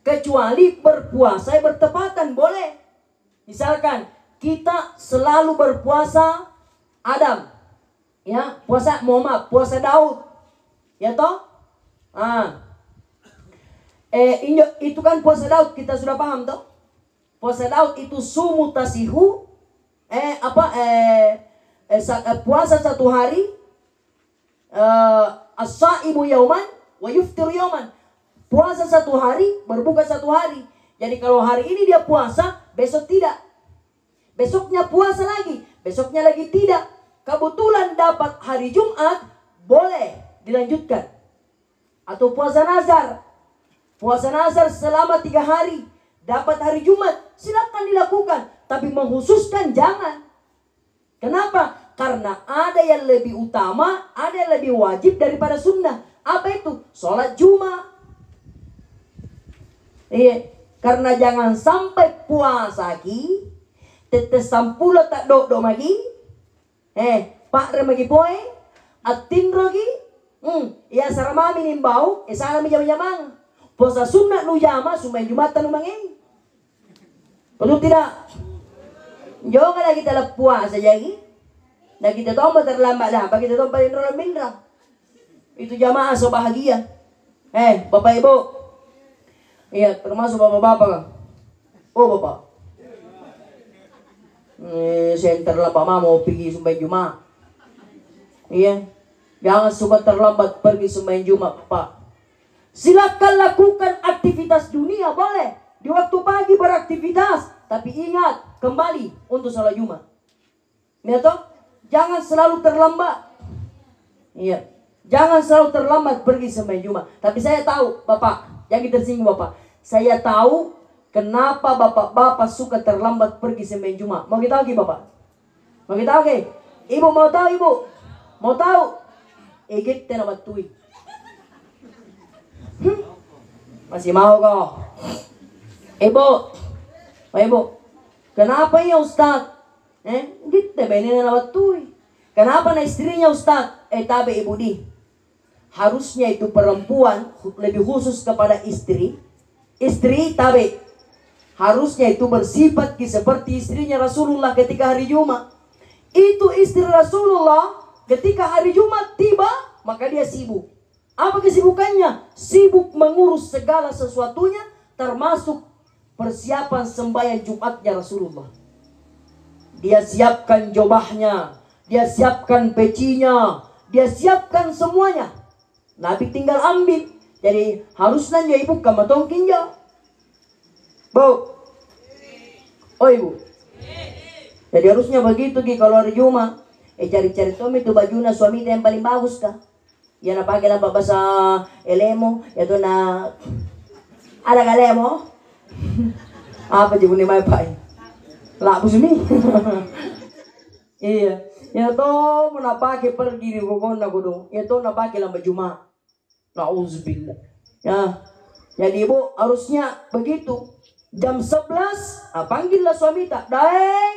Kecuali berpuasa bertepatan boleh. Misalkan kita selalu berpuasa Adam. Ya, puasa Daud. Ya toh? Itu kan puasa Daud, kita sudah paham toh? Puasa Daud itu sumu tasihu puasa satu hari, as-saimu yauman wa yuftir yauman. Puasa satu hari, berbuka satu hari. Jadi kalau hari ini dia puasa, besok tidak. Besoknya puasa lagi, besoknya lagi tidak. Kebetulan dapat hari Jumat, boleh dilanjutkan. Atau puasa nazar. Puasa nazar selama 3 hari. Dapat hari Jumat, silakan dilakukan. Tapi menghususkan jangan. Kenapa? Karena ada yang lebih utama, ada yang lebih wajib daripada sunnah. Apa itu? Sholat Jumat. Iya. Karena jangan sampai puasa lagi, tetes sampula tak do lagi. Pak remagi poe, atin rogi, ya saramami nimbau, sarami jam-jamang. Puasa sunat nu jama, sumain Jumatan nu mangeng. Betul tidak? Jangan lagi kita puasa lagi. Nah kita tahu terlambat dah, bagi kita tahu paling mindra. Itu jamaah so bahagia. Bapak Ibu, iya termasuk bapak-bapak. Oh bapak. Saya terlambat mau pergi sembahyang Jumat. Iya. Jangan suka terlambat pergi sembahyang Jumat, Pak. Silakan lakukan aktivitas dunia boleh. Di waktu pagi beraktivitas, tapi ingat kembali untuk sholat Jumat. Ya toh? Jangan selalu terlambat. Iya. Jangan selalu terlambat pergi sembahyang Jumat. Tapi saya tahu, Bapak, jangan tersinggung Bapak. Saya tahu kenapa bapak-bapak suka terlambat pergi sembahyang Jumat. Mau kita tahu Bapak? Mau kita tahu ke? Ibu mau tahu Ibu? Mau tahu? Egit nama tui. Masih mau kok? Ibu, kenapa ya Ustaz? Gitu benar nama tui. Kenapa na istrinya Ustaz? Tabe Ibu di. Harusnya itu perempuan lebih khusus kepada istri. Istri tabe. Harusnya itu bersifat seperti istrinya Rasulullah ketika hari Jumat. Itu istri Rasulullah ketika hari Jumat tiba, maka dia sibuk. Apa kesibukannya? Sibuk mengurus segala sesuatunya, termasuk persiapan sembahyang Jumatnya Rasulullah. Dia siapkan jubahnya, dia siapkan pecinya, dia siapkan semuanya. Nabi tinggal ambil. Jadi harusnya dia ibu kamatong kinja. Bu. Oh Ibu. Jadi harusnya begitu kalau hari Jumat. Cari-cari Tommy itu bajunya suami yang paling bagus kah? Ya na pakai lang bahasa elemo. Ito na ada kalemo. Apa juga ni may pai? Lapos ni. Iya. Ito mo napake pergi di bukon na kudo. Ito napake lang baju. Nauzubillah. Ya. Jadi Ibu harusnya begitu. Jam 11, panggillah suami tak. Daeng.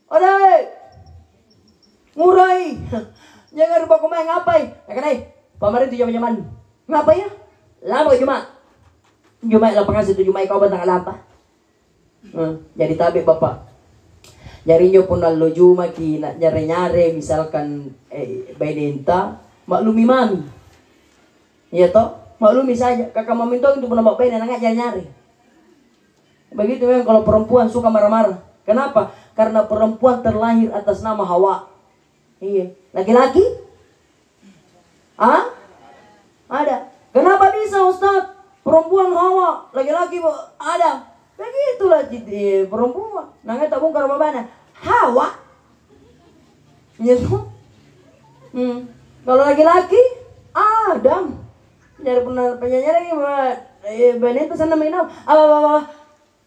Oh daeng. Ngurai. Jangan lupa kumain ngapai. Nakanay. Pamarin tu jaman-jaman. Ngapai ya? Lama Jumat. Jumat lah pengasih tu Jumat kau bantang alapa. Jadi tabi Bapak. Jarinya pun nalo Jumat ki nak nyare-nyare misalkan bainenta maklumi mami. Ya toh? Maklumi saja. Kakak meminta untuk menambah bain anak nyari-nyari. Begitu memang kalau perempuan suka marah-marah. Kenapa? Karena perempuan terlahir atas nama Hawa. Iya. Laki-laki? Ada. Kenapa bisa Ustaz? Perempuan Hawa, laki-laki Adam. Begitulah perempuan. Nangnya tak bongkar babana. Hawa. Gitu. Kalau laki-laki Adam. Nyari penyanyi lagi benar itu sana main apa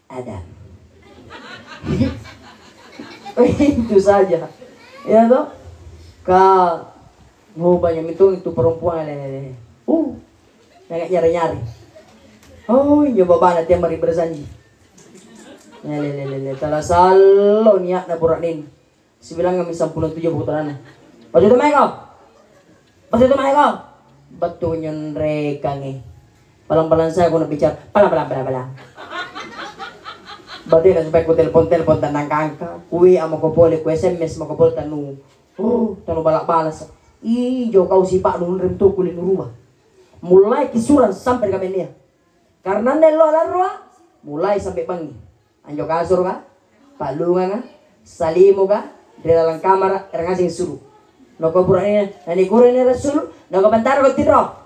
Adam. Itu saja. Ya toh. Mau banyak itu perempuan nyari-nyari. Oh, nyoba banget dia mari bersanji. Tala salo niat na buranin. Sibilang kami 17 putaran. Pati itu mereka. Betul nyon reka ngi. Palang-palang saya aku nak bicara. Palang. Berarti na sampai ku telepon tanang kangka. Kui amo ko boleh ku SMS mo ko boleh tanu. Tanu balak-balas. Ijo kau si Pak nun rem tu kulin rumah. Mulai kisuran sampai ke dia. Karena nelo larwa mulai sampai bangi. Anjo kasur ka, palunga ka, salimu ka, di dalam kamar ngasing suruh. Noko burane nani kurene rasul, noko bentar ko tidro.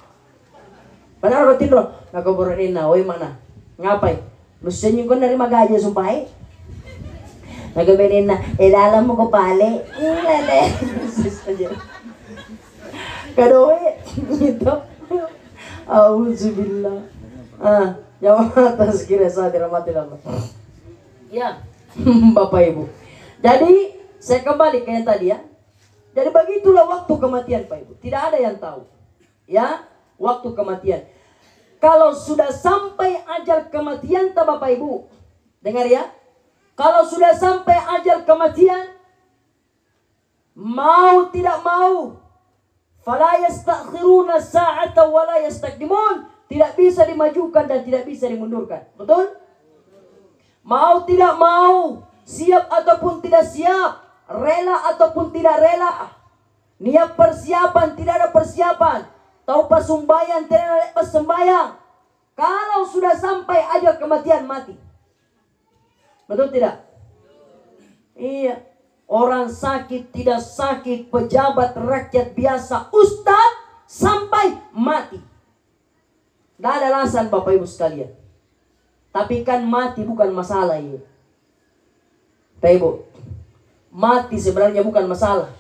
Noko burane na oi mana? Ngapai? Lusenyo ko dari magaja sumpay. Noko benin na dalam mo ko pale. Lele. Kadoe gitu. Auzubillah. Jawab atas kira saya dirahmati Allah. Ya, Bapak Ibu. Jadi saya kembali ke yang tadi ya. Jadi begitulah waktu kematian Pak Ibu. Tidak ada yang tahu. Ya, waktu kematian. Kalau sudah sampai ajal kematian tak Bapak Ibu. Dengar ya. Kalau sudah sampai ajal kematian, mau tidak mau, fala yastakhiruna sa'ata wa la yastaqdimun. Tidak bisa dimajukan dan tidak bisa dimundurkan. Betul? Mau tidak mau, siap ataupun tidak siap, rela ataupun tidak rela, niat persiapan tidak ada persiapan, tahu pasumbayan tidak ada persembayan. Kalau sudah sampai ajal kematian mati. Betul tidak? Iya. Orang sakit tidak sakit, pejabat rakyat biasa, ustaz sampai mati. Tidak ada alasan Bapak Ibu sekalian. Tapi kan mati bukan masalah ini. Bapak Ibu, mati sebenarnya bukan masalah.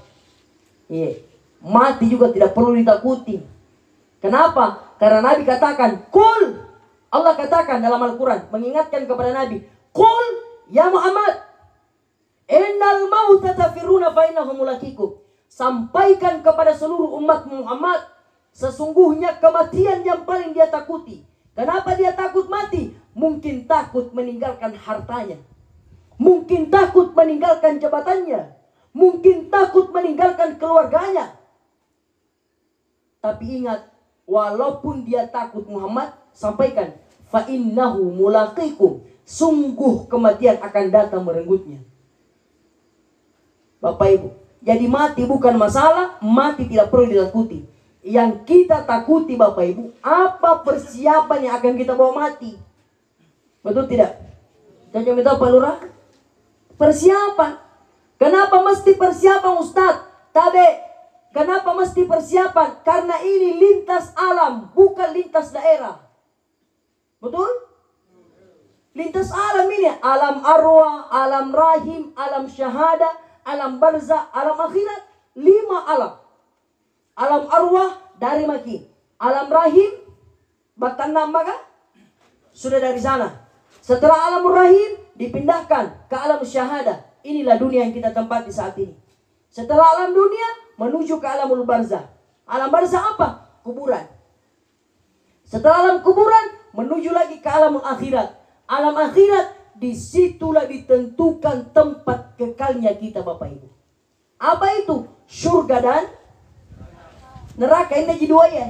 Iya. Mati juga tidak perlu ditakuti. Kenapa? Karena Nabi katakan, Kul. Allah katakan dalam Al-Quran, mengingatkan kepada Nabi, Kul ya Muhammad, innal mauta tafiruna fa innahum mulaqikum. Sampaikan kepada seluruh umat Muhammad, sesungguhnya kematian yang paling dia takuti. Kenapa dia takut mati? Mungkin takut meninggalkan hartanya. Mungkin takut meninggalkan jabatannya. Mungkin takut meninggalkan keluarganya. Tapi ingat, walaupun dia takut Muhammad, sampaikan, fa innahu mulaqikum. Sungguh kematian akan datang merenggutnya. Bapak Ibu, jadi mati bukan masalah, mati tidak perlu ditakuti. Yang kita takuti Bapak Ibu, apa persiapan yang akan kita bawa mati? Betul tidak? Jangan minta Pak Lurah. Persiapan. Kenapa mesti persiapan Ustaz? Tabe. Kenapa mesti persiapan? Karena ini lintas alam, bukan lintas daerah. Betul? Lintas alam ini, alam arwah, alam rahim, alam syahada, alam barzah, alam akhirat. 5 alam. Alam arwah dari maki. Alam rahim Batanam maka sudah dari sana. Setelah alam rahim dipindahkan ke alam syahada. Inilah dunia yang kita tempati saat ini. Setelah alam dunia menuju ke alamul barzah. Alam barzah apa? Kuburan. Setelah alam kuburan menuju lagi ke alamul akhirat. Alam akhirat, disitulah ditentukan tempat kekalnya kita Bapak Ibu. Apa itu? Surga dan neraka. Ini jadi 2 ya.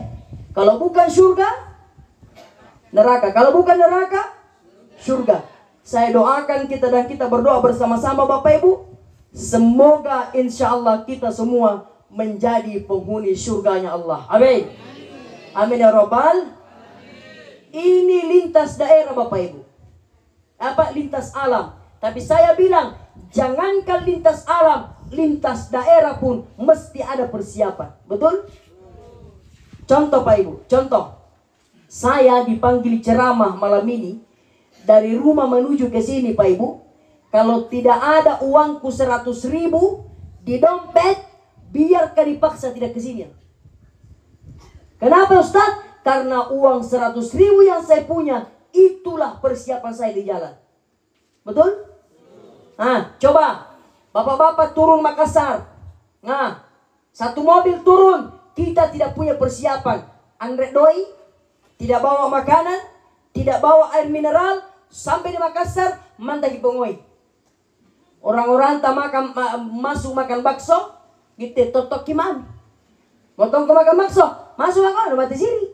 Kalau bukan surga, neraka. Kalau bukan neraka, surga. Saya doakan kita dan kita berdoa bersama-sama Bapak Ibu. Semoga insya Allah kita semua menjadi penghuni surganya Allah. Amin. Amin ya Rabbal. Ini lintas daerah Bapak Ibu. Apa? Lintas alam. Tapi saya bilang, jangankan lintas alam, lintas daerah pun mesti ada persiapan. Betul? Contoh Pak Ibu, contoh. Saya dipanggil ceramah malam ini dari rumah menuju ke sini Pak Ibu. Kalau tidak ada uangku 100.000 di dompet, biarkan dipaksa tidak ke sini. Kenapa Ustaz? Karena uang 100.000 yang saya punya, itulah persiapan saya di jalan. Betul? Nah, coba bapak-bapak turun Makassar. Nah, satu mobil turun, kita tidak punya persiapan. Andre doi, tidak bawa makanan, tidak bawa air mineral, sampai di Makassar mandagi pengoi. Orang-orang tak makan, masuk makan bakso, gitu totok gimana? Motong ke makan bakso, masuk makan mati sini.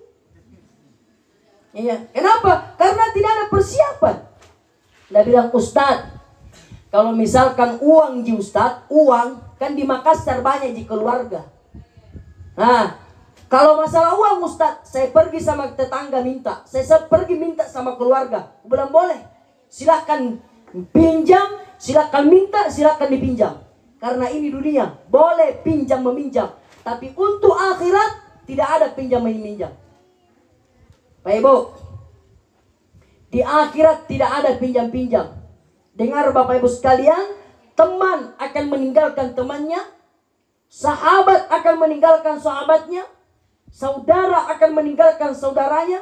Iya, kenapa? Karena tidak ada persiapan. Dia bilang, Ustaz, kalau misalkan uang di Ustaz, uang kan di Makassar banyak di keluarga. Nah, kalau masalah uang Ustaz, saya pergi sama tetangga minta, saya pergi minta sama keluarga. Bilang boleh, silakan pinjam, silakan minta, silakan dipinjam. Karena ini dunia, boleh pinjam meminjam, tapi untuk akhirat tidak ada pinjam meminjam. Pak Ibu, di akhirat tidak ada pinjam-pinjam. Dengar Bapak Ibu sekalian, teman akan meninggalkan temannya, sahabat akan meninggalkan sahabatnya, saudara akan meninggalkan saudaranya,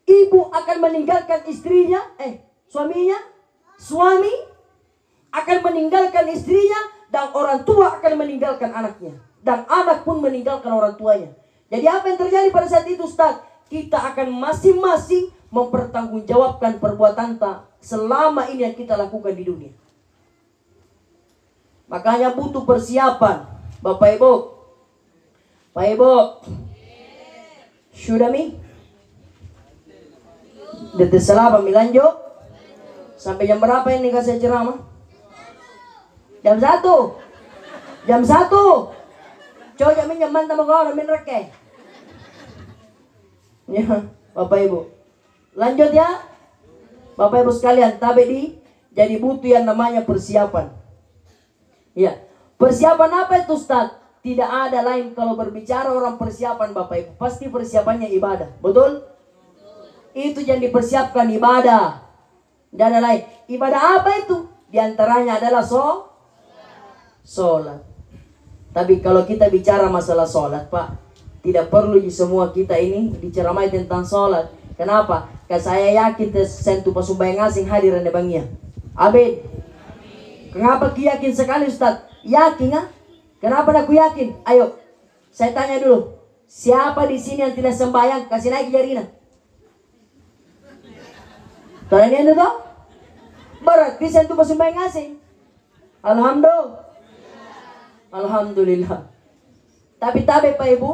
ibu akan meninggalkan istrinya, suaminya, suami akan meninggalkan istrinya, dan orang tua akan meninggalkan anaknya, dan anak pun meninggalkan orang tuanya. Jadi apa yang terjadi pada saat itu Ustaz? Kita akan masing-masing mempertanggungjawabkan perbuatan selama ini yang kita lakukan di dunia. Makanya butuh persiapan, Bapak Ibu. Pak Ibu, sudah mi? Detik selama milanjo. Sampai jam berapa ini kasih ceramah? Jam 1. Jam 1. Coba minyak mantap mengawal min reke. Ya, Bapak Ibu. Lanjut ya. Bapak Ibu sekalian, jadi butuh yang namanya persiapan. Ya, persiapan apa itu Ustaz? Tidak ada lain kalau berbicara orang persiapan Bapak Ibu, pasti persiapannya ibadah. Betul? Itu yang dipersiapkan ibadah. Dan ada lain. Ibadah apa itu? Di antaranya adalah sholat. Tapi kalau kita bicara masalah sholat Pak, tidak perlu semua kita ini diceramai tentang sholat. Kenapa? Karena saya yakin sentuh pasumbayang asing hadir di bangia. Amin. Kenapa aku yakin sekali Ustaz? Yakin ah? Kenapa aku yakin? Ayo, saya tanya dulu. Siapa di sini yang tidak sembahyang? Kasih naik jarinya. Tanya ini tuh? Berarti sentuh pasumbayang asing. Alhamdulillah. Tapi Pak Ibu,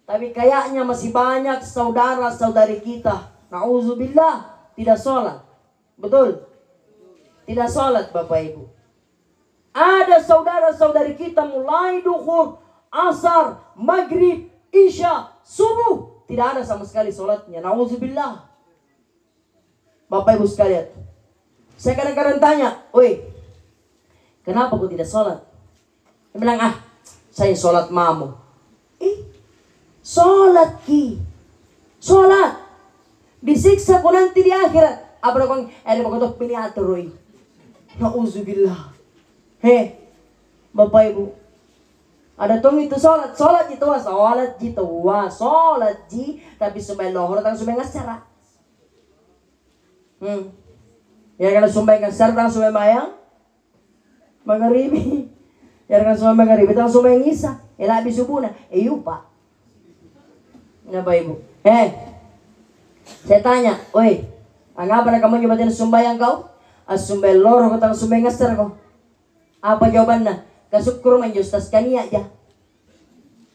tapi kayaknya masih banyak saudara-saudari kita, na'udzubillah, tidak sholat. Betul? Tidak sholat Bapak Ibu. Ada saudara-saudari kita mulai duhur, asar, maghrib, isya, subuh, tidak ada sama sekali sholatnya. Na'udzubillah. Bapak Ibu sekalian, saya kadang-kadang tanya, woi, kenapa kau tidak sholat? Dia bilang, saya sholat mamu. Sholat ki, sholat disiksa ku nanti di akhirat. Apa kong ada pakotok piniatur roi. Nauzubillah. Bapak Ibu, ada tong itu sholat itu sholat ji, tapi sumbay lohor tang sumbay ngasara. Ya kalau sumbay ngasara tang sumbay mayang magaribi. Ya kan sumbay magaribi tang sumbay ngisa. Elabi subuna. Pak. Ya Bapak Ibu. Saya tanya, oi, apa nak kamu nyobatin sumbayang kau? Sumbay loro kau tang sumbay ngasar kau. Apa jawabannya? Kasukur menjustas kania aja.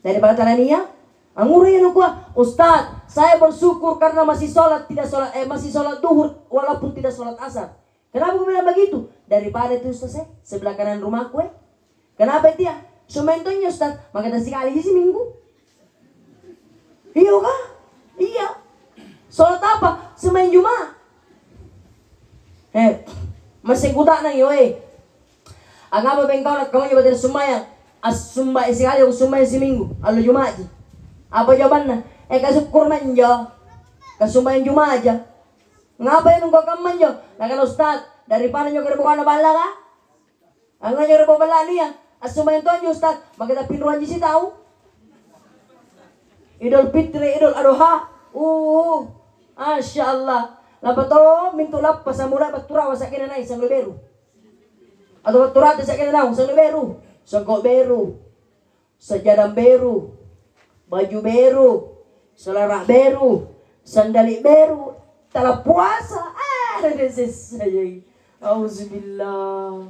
Daripada tanania, anguri yang kuah, Ustaz, saya bersyukur karena masih sholat masih sholat duhur walaupun tidak sholat asar. Kenapa aku bilang begitu? Daripada itu Ustaz sebelah kanan rumahku Kenapa itu ya? Sumentonya Ustaz, maka sekali sih minggu. Iya kah? Iya. Sholat apa? Semain Jumat. Masih kuda nang yoy. Angapa bengkau nak kamu nyobatin sumbaya? Sumbay sekali, sumbay seminggu. Lalu Jumat. Apa jawabannya? Kasih kurman jo. Kasumbayan Jumat aja. Ngapain nunggu kaman jo? Nah kan Ustaz, daripada nyo kada bukan bala ka? Ang nyo kada bala niya. Asumbayan tuan jo Ustaz, magkita pinuran ji si tahu. Idul Fitri, Idul Adha. Masya Allah. Lapat to mintulap pasamura batura wasakin na isang liberu. Atau batura tasakin na isang liberu. Songkok beru, sejadah beru, baju beru, selera beru, sandali beru, telah puasa. Auzubillah.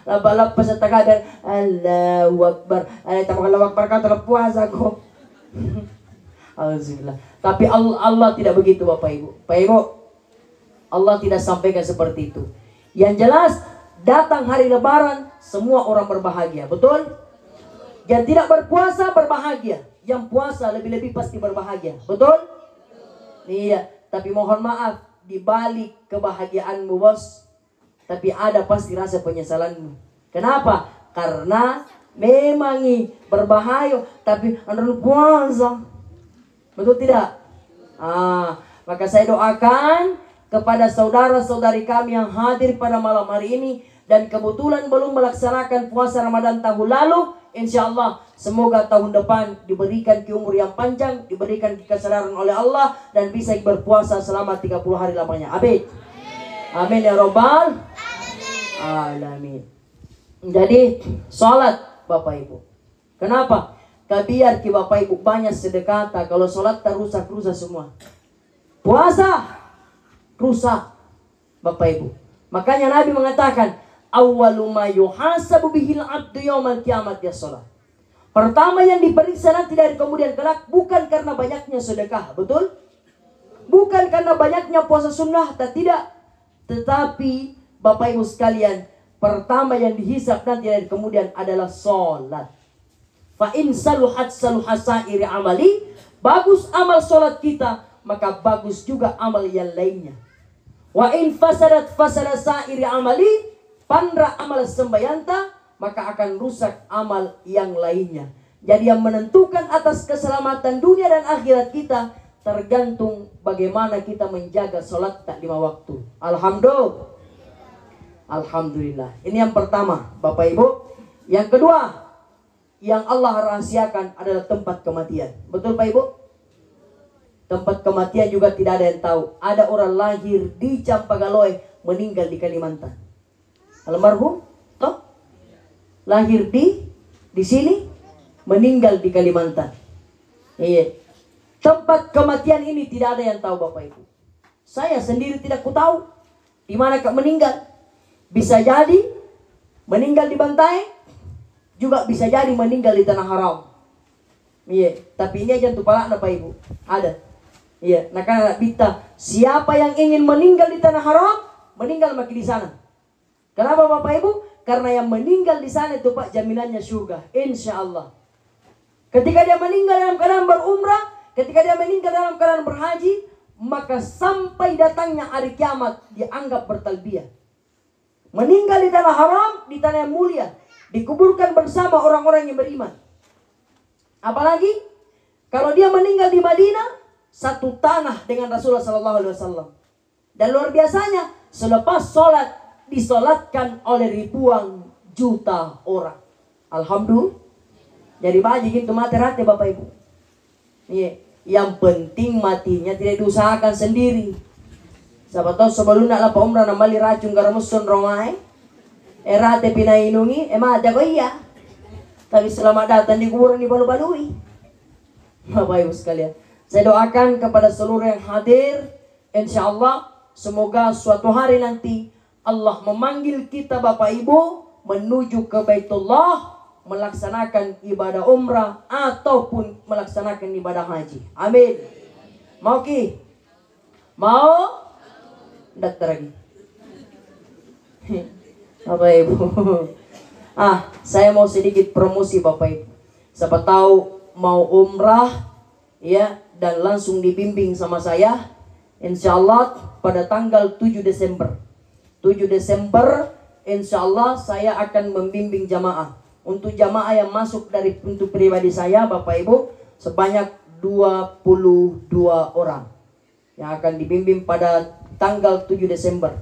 Laba-laba sa tagadan. Allahu Akbar. Tamang Allahu Akbar ka telah puasa ko. Auzubillah. Tapi Allah tidak begitu Bapak Ibu. Bapak Ibu, Allah tidak sampaikan seperti itu. Yang jelas datang hari lebaran semua orang berbahagia. Betul? Yang tidak berpuasa berbahagia. Yang puasa lebih-lebih pasti berbahagia. Betul? Iya. Tapi mohon maaf, di balik kebahagiaanmu bos, tapi ada pasti rasa penyesalanmu. Kenapa? Karena memang berbahaya, tapi anda puasa. Betul tidak? Maka saya doakan kepada saudara-saudari kami yang hadir pada malam hari ini dan kebetulan belum melaksanakan puasa Ramadan tahun lalu, insya Allah semoga tahun depan diberikan umur yang panjang, diberikan kesadaran oleh Allah dan bisa berpuasa selama 30 hari lamanya. Amin. Amin ya Rabbal Alamin. Jadi sholat Bapak Ibu. Kenapa? Biar ki Bapak Ibu banyak sedekah. Kalau sholat rusak semua. Puasa rusak Bapak Ibu. Makanya Nabi mengatakan awwalu ma yuhasabu bihil abdu yaumal kiamat ya sholat. Pertama yang diperiksa nanti dari kemudian kelak bukan karena banyaknya sedekah, betul? Bukan karena banyaknya puasa sunnah, tidak. Tetapi Bapak Ibu sekalian, pertama yang dihisab nanti dari kemudian adalah sholat. Fa in saluhat saluhasairi amali, bagus amal sholat kita, maka bagus juga amal yang lainnya. Wa in fasadat fasadasairi amali, pandra amal sembayanta, maka akan rusak amal yang lainnya. Jadi yang menentukan atas keselamatan dunia dan akhirat kita tergantung bagaimana kita menjaga sholat tak 5 waktu. Alhamdulillah. Ini yang pertama Bapak Ibu. Yang kedua, yang Allah rahasiakan adalah tempat kematian. Betul Pak Ibu? Tempat kematian juga tidak ada yang tahu. Ada orang lahir di Campagaloy, meninggal di Kalimantan. Almarhum, toh? Lahir di sini, meninggal di Kalimantan. Iya. Tempat kematian ini tidak ada yang tahu Bapak Ibu. Saya sendiri tidak tahu di mana meninggal. Bisa jadi meninggal di Bantaeng, juga bisa jadi meninggal di Tanah Haram. Iya, tapi ini aja untuk palak Bapak Ibu. Ada. Iya, nah kan anak bita, siapa yang ingin meninggal di Tanah Haram, meninggal maki di sana. Kenapa Bapak Ibu? Karena yang meninggal di sana itu Pak jaminannya surga, insya Allah. Ketika dia meninggal dalam keadaan berumrah, ketika dia meninggal dalam keadaan berhaji, maka sampai datangnya hari kiamat dianggap bertalbiyah. Meninggal di Tanah Haram, di tanah yang mulia, dikuburkan bersama orang-orang yang beriman. Apalagi kalau dia meninggal di Madinah, satu tanah dengan Rasulullah SAW. Dan luar biasanya, selepas sholat disolatkan oleh ribuan juta orang. Alhamdulillah. Jadi bagi gitu mati rata Bapak Ibu. Iya. Yang penting matinya tidak diusahakan sendiri. Siapa tahu sebelum nak lapar umrah namali racun garamusun rongai. Rate pinainungi, mati ko iya. Tapi selamat datang di kuburan di balu-balui. Bapak Ibu sekalian, saya doakan kepada seluruh yang hadir, insya Allah semoga suatu hari nanti Allah memanggil kita Bapak Ibu menuju ke Baitullah, melaksanakan ibadah umrah ataupun melaksanakan ibadah haji. Amin. Mau ki? Mau? Daftar lagi. Bapak Ibu. Saya mau sedikit promosi Bapak Ibu. Siapa tahu mau umrah ya dan langsung dibimbing sama saya, insya Allah pada tanggal 7 Desember. 7 Desember insya Allah saya akan membimbing jamaah. Untuk jamaah yang masuk dari pintu pribadi saya Bapak Ibu sebanyak 22 orang yang akan dibimbing pada tanggal 7 Desember.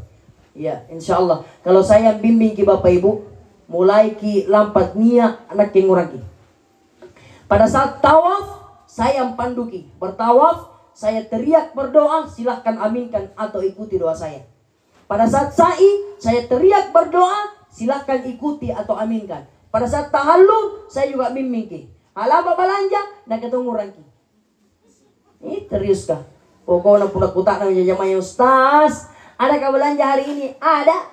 Ya, insya Allah. Kalau saya bimbing ki Bapak Ibu, mulai ki lampat nia anak ki ngurang ki. Pada saat tawaf, saya pandu ki. Bertawaf, saya teriak berdoa, silahkan aminkan atau ikuti doa saya. Pada saat sa'i, saya teriak berdoa, silahkan ikuti atau aminkan. Pada saat tahallul, saya juga bimbing ki. Alaba balanja, nak ketemu ngurang ki. Ini serius kah? Pokoknya pudak-pudak namanya jamaah Ustaz. Adakah belanja hari ini? Ada.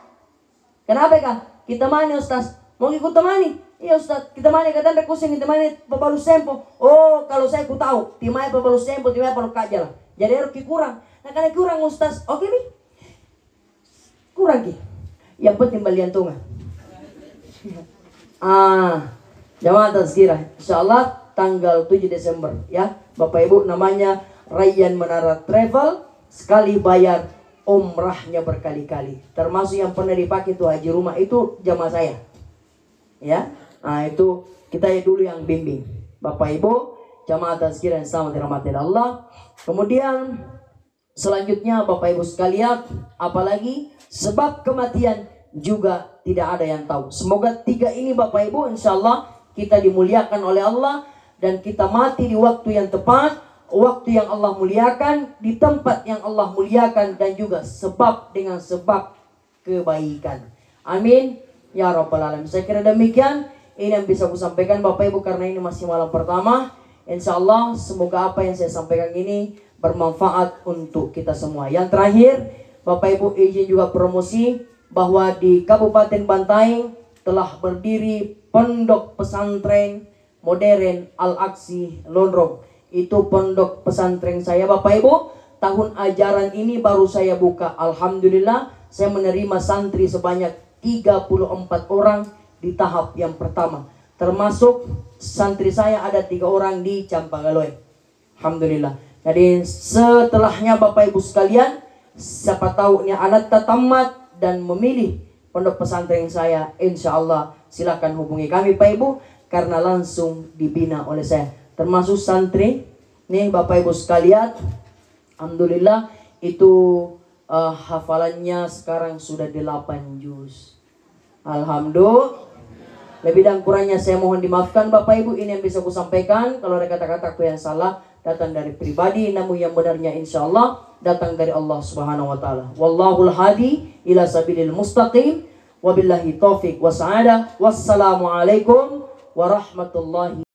Kenapa kah? Kita mana Ustaz? Mau ikut temani? Iya Ustaz, kita mana kata anda kusing, kita mana papalu sempo. Oh, kalau saya ku tahu, timai papalu sempo, timai papalu kajal. Jadi harus kurang. Nah, karena kurang Ustaz. Oke, Mi. Kurang ki. Yang penting balian tunga. Jamaah tazkirah. Insyaallah tanggal 7 Desember ya. Bapak Ibu, namanya Rayyan Menara Travel, sekali bayar umrahnya berkali-kali. Termasuk yang pernah dipakai itu haji rumah itu jamaah saya. Ya. Nah, itu kita dulu yang bimbing. Bapak Ibu, jamaah tazkirah yang sama dirahmati Allah. Kemudian selanjutnya Bapak Ibu sekalian, apalagi sebab kematian juga tidak ada yang tahu. Semoga 3 ini Bapak Ibu insyaallah kita dimuliakan oleh Allah dan kita mati di waktu yang tepat, waktu yang Allah muliakan, di tempat yang Allah muliakan, dan juga sebab dengan sebab kebaikan. Amin ya rabbal alamin. Saya kira demikian ini yang bisa aku sampaikan Bapak Ibu, karena ini masih malam pertama. Insyaallah semoga apa yang saya sampaikan ini bermanfaat untuk kita semua. Yang terakhir Bapak Ibu izin juga promosi bahwa di Kabupaten Bantaeng telah berdiri pondok pesantren modern Al-Aksi Lonrong. Itu pondok pesantren saya Bapak Ibu. Tahun ajaran ini baru saya buka. Alhamdulillah saya menerima santri sebanyak 34 orang di tahap yang pertama. Termasuk santri saya ada 3 orang di Campagaloy. Alhamdulillah. Jadi setelahnya Bapak Ibu sekalian, siapa tahu ini anak tamat dan memilih pondok pesantren saya, insya Allah silakan hubungi kami Pak Ibu, karena langsung dibina oleh saya. Termasuk santri nih Bapak Ibu sekalian, alhamdulillah itu hafalannya sekarang sudah 8 juz. Alhamdulillah. Lebih dan kurangnya saya mohon dimaafkan Bapak Ibu. Ini yang bisa aku sampaikan. Kalau ada kata-kataku yang salah datang dari pribadi, namun yang benarnya insya Allah datang dari Allah Subhanahu wa taala. Wallahul hadi ila sabilil mustaqim. Wabillahi taufik wa sa'adah. Wassalamualaikum warahmatullahi